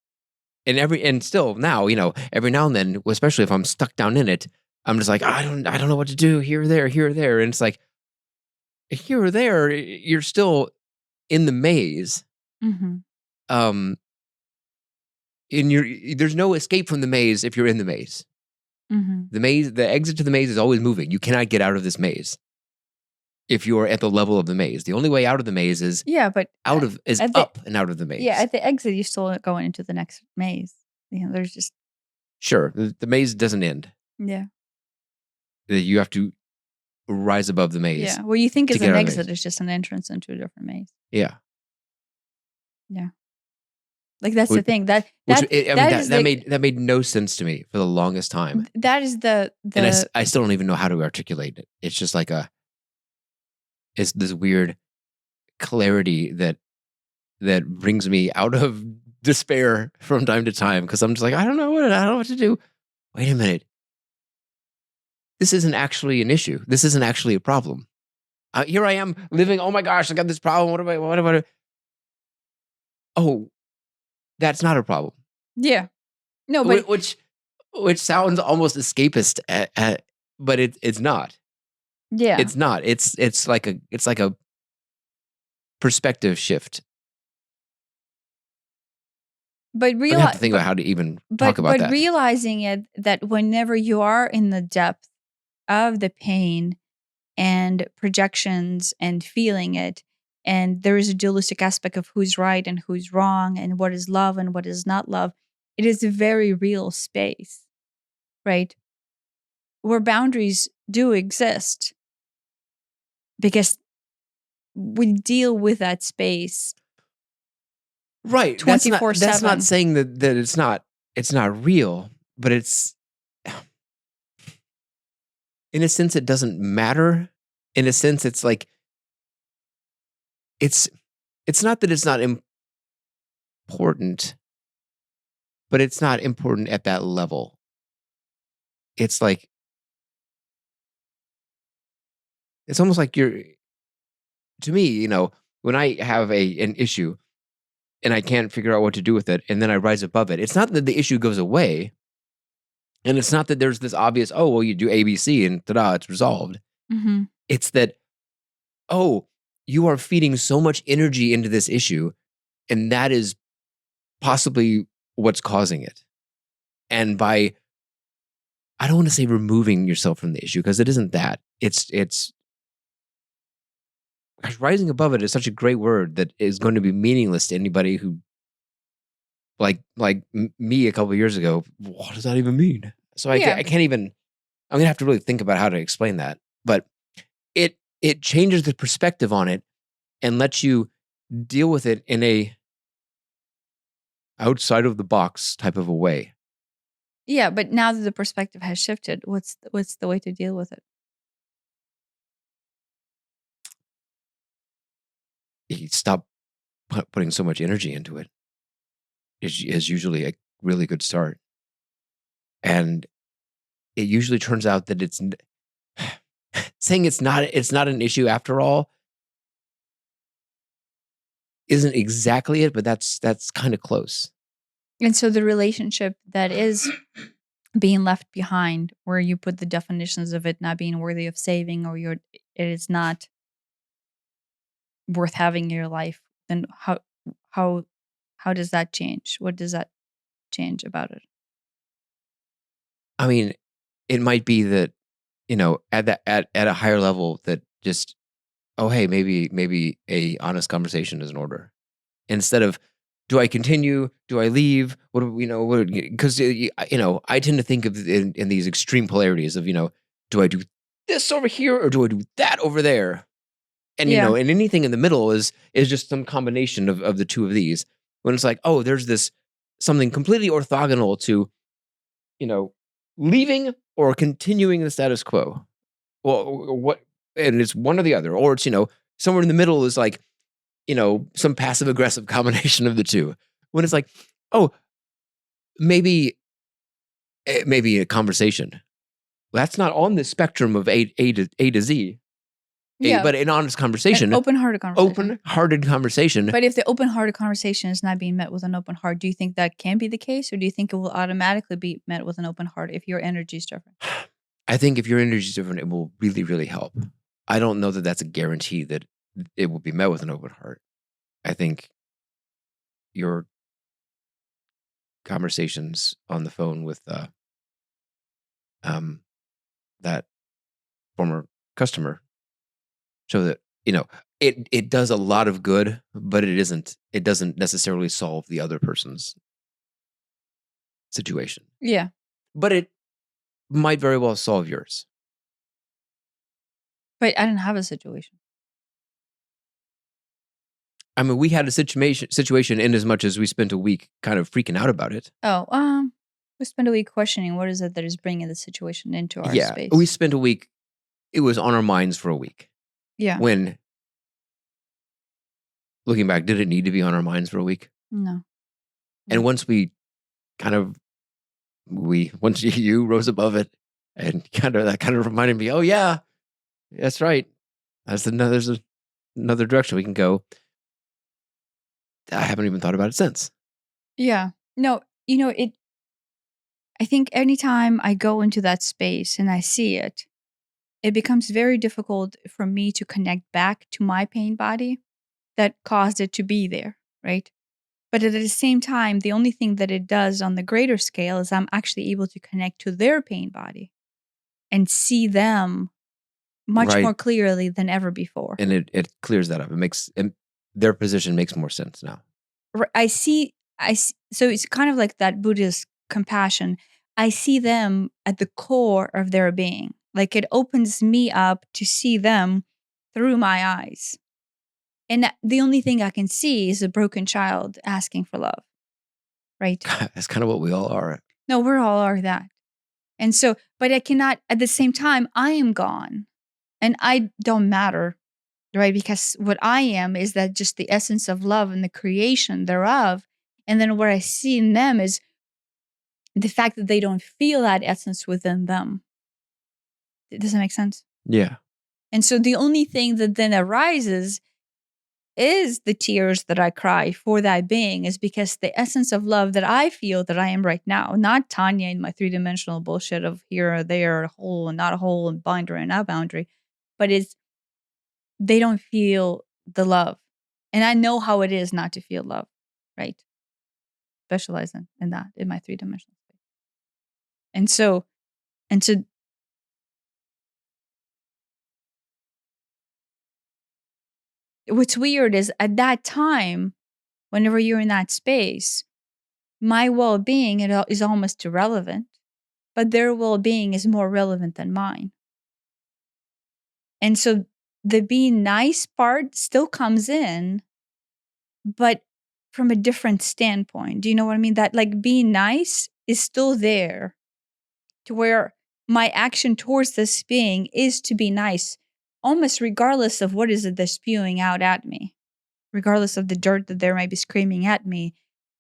And still now, every now and then, especially if I'm stuck down in it, I'm just like, I don't know what to do here or there. And it's like here or there, you're still in the maze. Mm-hmm. There's no escape from the maze if you're in the maze. Mm-hmm. The exit to the maze is always moving. You cannot get out of this maze if you're at the level of the maze. The only way out of the maze is Yeah, but up and out of the maze. Yeah, at the exit, you're still going into the next maze. There's just Sure, the maze doesn't end. yeah. You have to rise above the maze. Yeah, what you think to is get an out of the exit maze. is just an entrance into a different maze. Yeah. Yeah. Like that's the thing. That made no sense to me for the longest time. That is the And I still don't even know how to articulate it. It's just like it's this weird clarity that brings me out of despair from time to time because I'm just like, I don't know what to do. Wait a minute. This isn't actually an issue. This isn't actually a problem. Here I am living. Oh my gosh, I got this problem. What about it? Oh, that's not a problem. Yeah. No, but which sounds almost escapist, but it's not. Yeah. It's not. It's like a perspective shift. But I have to think about how to even talk about that. But realizing it that whenever you are in the depth of the pain and projections and feeling it, and there is a dualistic aspect of who's right and who's wrong and what is love and what is not love, it is a very real space, right? Where boundaries do exist because we deal with that space. Right. 24/7. That's not saying that it's not real, but it's in a sense it doesn't matter. In a sense it's like it's not that it's not important, but it's not important at that level. It's like it's almost like to me, when I have an issue and I can't figure out what to do with it, and then I rise above it. It's not that the issue goes away, and it's not that there's this obvious, oh, well, you do ABC and ta-da, it's resolved. Mm-hmm. It's that, oh, you are feeding so much energy into this issue, and that is possibly what's causing it. And I don't want to say removing yourself from the issue, because it isn't that. It's gosh, rising above it is such a great word that is going to be meaningless to anybody who, like me a couple of years ago. What does that even mean? So I can't even. I'm gonna have to really think about how to explain that. But it changes the perspective on it and lets you deal with it in a outside of the box type of a way. Yeah, but now that the perspective has shifted, what's the way to deal with it? You stop putting so much energy into it is usually a really good start. And it usually turns out that it's saying it's not an issue after all isn't exactly it, but that's kind of close. And so the relationship that is being left behind, where you put the definitions of it not being worthy of saving, or it is not worth having in your life, then how how does that change? What does that change about it? I mean, it might be that, at a higher level that just, oh, hey, maybe a honest conversation is in order. Instead of, do I continue? Do I leave? What do we know? What, because I tend to think of in these extreme polarities of, do I do this over here or do I do that over there? And Yeah. and anything in the middle is just some combination of the two of these. When it's like, oh, there's this something completely orthogonal to, you know, leaving or continuing the status quo. Well, what? And it's one or the other, or it's somewhere in the middle is like some passive aggressive combination of the two. When it's like, oh, maybe a conversation that's not on the spectrum of A to Z, Yeah. but an honest conversation, Open-hearted conversation. open-hearted conversation. But if the open-hearted conversation is not being met with an open heart, do you think that can be the case, or do you think it will automatically be met with an open heart if your energy is different? I think if your energy is different, it will really, really help. I don't know that that's a guarantee that it will be met with an open heart. I think your conversations on the phone with that former customer show that it does a lot of good, but it doesn't necessarily solve the other person's situation. Yeah. But it might very well solve yours. But I didn't have a situation. I mean, we had a situation in as much as we spent a week kind of freaking out about it. Oh, we spent a week questioning what is it that is bringing the situation into our space. We spent a week. It was on our minds for a week. Yeah. When, looking back, did it need to be on our minds for a week? No. And once we kind of, once you rose above it and that kind of reminded me, oh yeah, that's right. There's another direction we can go. I haven't even thought about it since. Yeah. No, I think anytime I go into that space and I see it, it becomes very difficult for me to connect back to my pain body that caused it to be there, right? But at the same time, the only thing that it does on the greater scale is I'm actually able to connect to their pain body and see them much more clearly than ever before. And it clears that up. Their position makes more sense now. I see. So it's kind of like that Buddhist compassion. I see them at the core of their being. Like it opens me up to see them through my eyes. And the only thing I can see is a broken child asking for love. Right? That's kind of what we all are. No, we all are that. And so, but I cannot, at the same time, I am gone and I don't matter, right? Because what I am is that just the essence of love and the creation thereof. And then what I see in them is the fact that they don't feel that essence within them. Does that make sense? Yeah. And so the only thing that then arises is the tears that I cry for that being is because the essence of love that I feel that I am right now, not Tanya in my 3-dimensional bullshit of here or there, a hole and not a hole and boundary and not boundary, but they don't feel the love. And I know how it is not to feel love, right? Specialize in that, in my 3-dimensional space. And so what's weird is at that time, whenever you're in that space, my well-being is almost irrelevant, but their well-being is more relevant than mine. And so the being nice part still comes in, but from a different standpoint. Do you know what I mean? That like being nice is still there, to where my action towards this being is to be nice, almost regardless of what is it they're spewing out at me, regardless of the dirt that they might be screaming at me.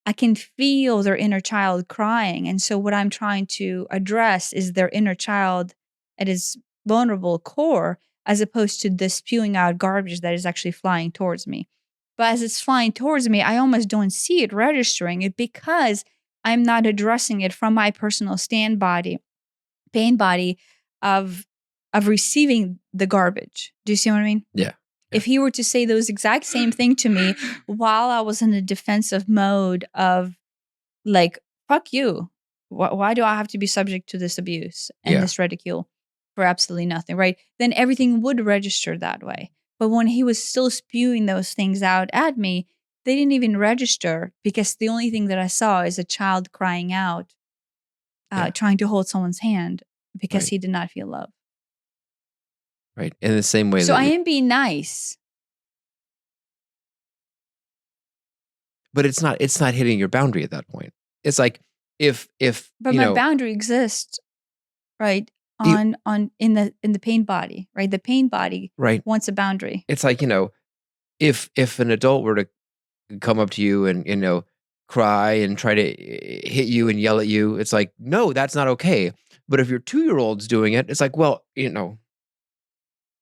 I can feel their inner child crying. And so what I'm trying to address is their inner child at its vulnerable core, as opposed to the spewing out garbage that is actually flying towards me. But as it's flying towards me, I almost don't see it registering it, because I'm not addressing it from my personal pain body of receiving the garbage. Do you see what I mean? Yeah. If he were to say those exact same thing to me while I was in a defensive mode of like, fuck you. Why do I have to be subject to this abuse and Yeah. this ridicule for absolutely nothing, right? Then everything would register that way. But when he was still spewing those things out at me, they didn't even register, because the only thing that I saw is a child crying out, Yeah. trying to hold someone's hand because Right. he did not feel love. Right. In the same way So I that, am being nice, but it's not hitting your boundary at that point. It's like if but my boundary exists, right? you, On in the pain body, right? The pain body right. wants a boundary. It's like, if an adult were to come up to you and, cry and try to hit you and yell at you, it's like, no, that's not okay. But if your 2-year-old's doing it, it's like, well,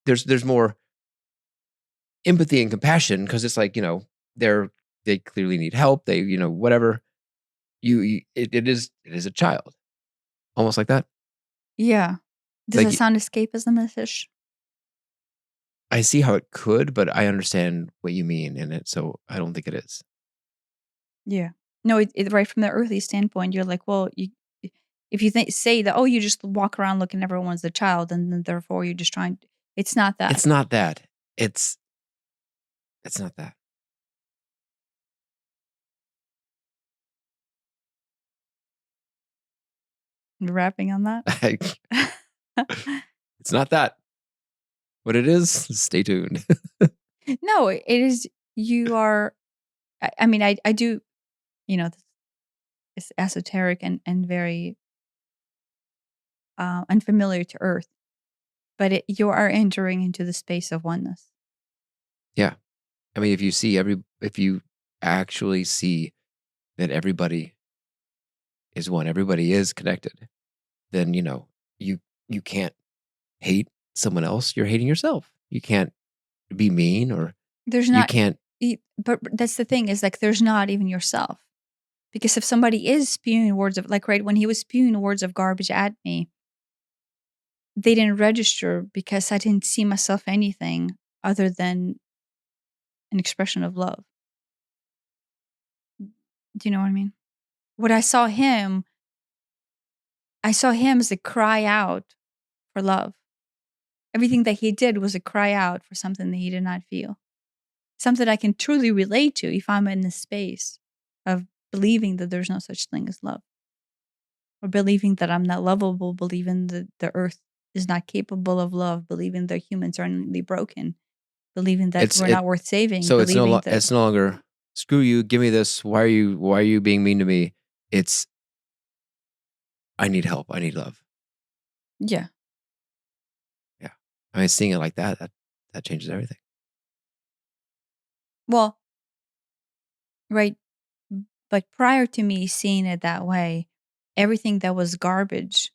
there's more empathy and compassion, because it's like, they clearly need help. They, whatever. It is a child, almost like that. Yeah. Does that Like, sound escapism-ish? I see how it could, but I understand what you mean in it, so I don't think it is. Yeah. No, right from the earthly standpoint, you're like, well, if you say that, oh, you just walk around looking everyone's a child, and then therefore you're just trying. It's not that. It's not that. It's not that. Rapping on that. It's not that. What it is, stay tuned. No, it is. You are. I mean, I do. You know, it's esoteric and very unfamiliar to Earth, but you are entering into the space of oneness. Yeah. I mean, if you actually see that everybody is one, everybody is connected, then, you can't hate someone else. You're hating yourself. You can't be mean, or There's you not. can't. But that's the thing, is like there's not even yourself. Because if somebody is spewing words of, like, right, when he was spewing words of garbage at me, they didn't register because I didn't see myself anything other than an expression of love. Do you know what I mean? What I saw him as a cry out for love. Everything that he did was a cry out for something that he did not feel. Something I can truly relate to if I'm in this space of believing that there's no such thing as love. Or believing that I'm not lovable, believing that the earth is not capable of love, believing that humans are innately broken, believing that It's we're it. not worth saving, So believing that. it's no longer, screw you. Give me this. Why are you being mean to me? It's, I need help. I need love. Yeah. Yeah. I mean, seeing it like that changes everything. Well, right. But prior to me seeing it that way, everything that was garbage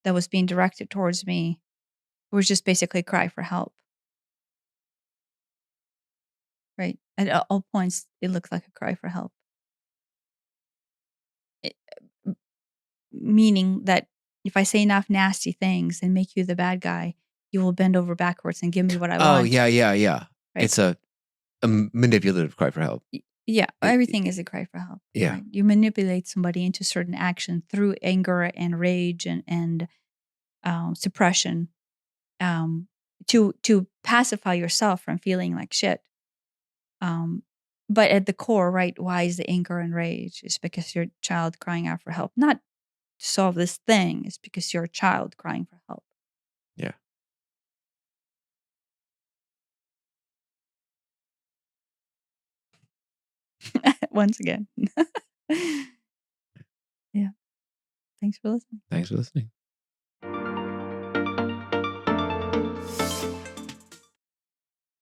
that was being directed towards me was just basically a cry for help. Right. At all points, it looked like a cry for help. It, Meaning that if I say enough nasty things and make you the bad guy, you will bend over backwards and give me what I Oh, want. yeah, yeah, yeah. Right. It's a manipulative cry for help. Yeah. It- Everything is a cry for help. yeah. Right? You manipulate somebody into certain action through anger and rage and suppression, to pacify yourself from feeling like shit. But at the core, right, why is the anger and rage? It's because your child crying out for help, not to solve this thing. It's because you're a child crying for help. Yeah. once again. Yeah. Thanks for listening. Thanks for listening.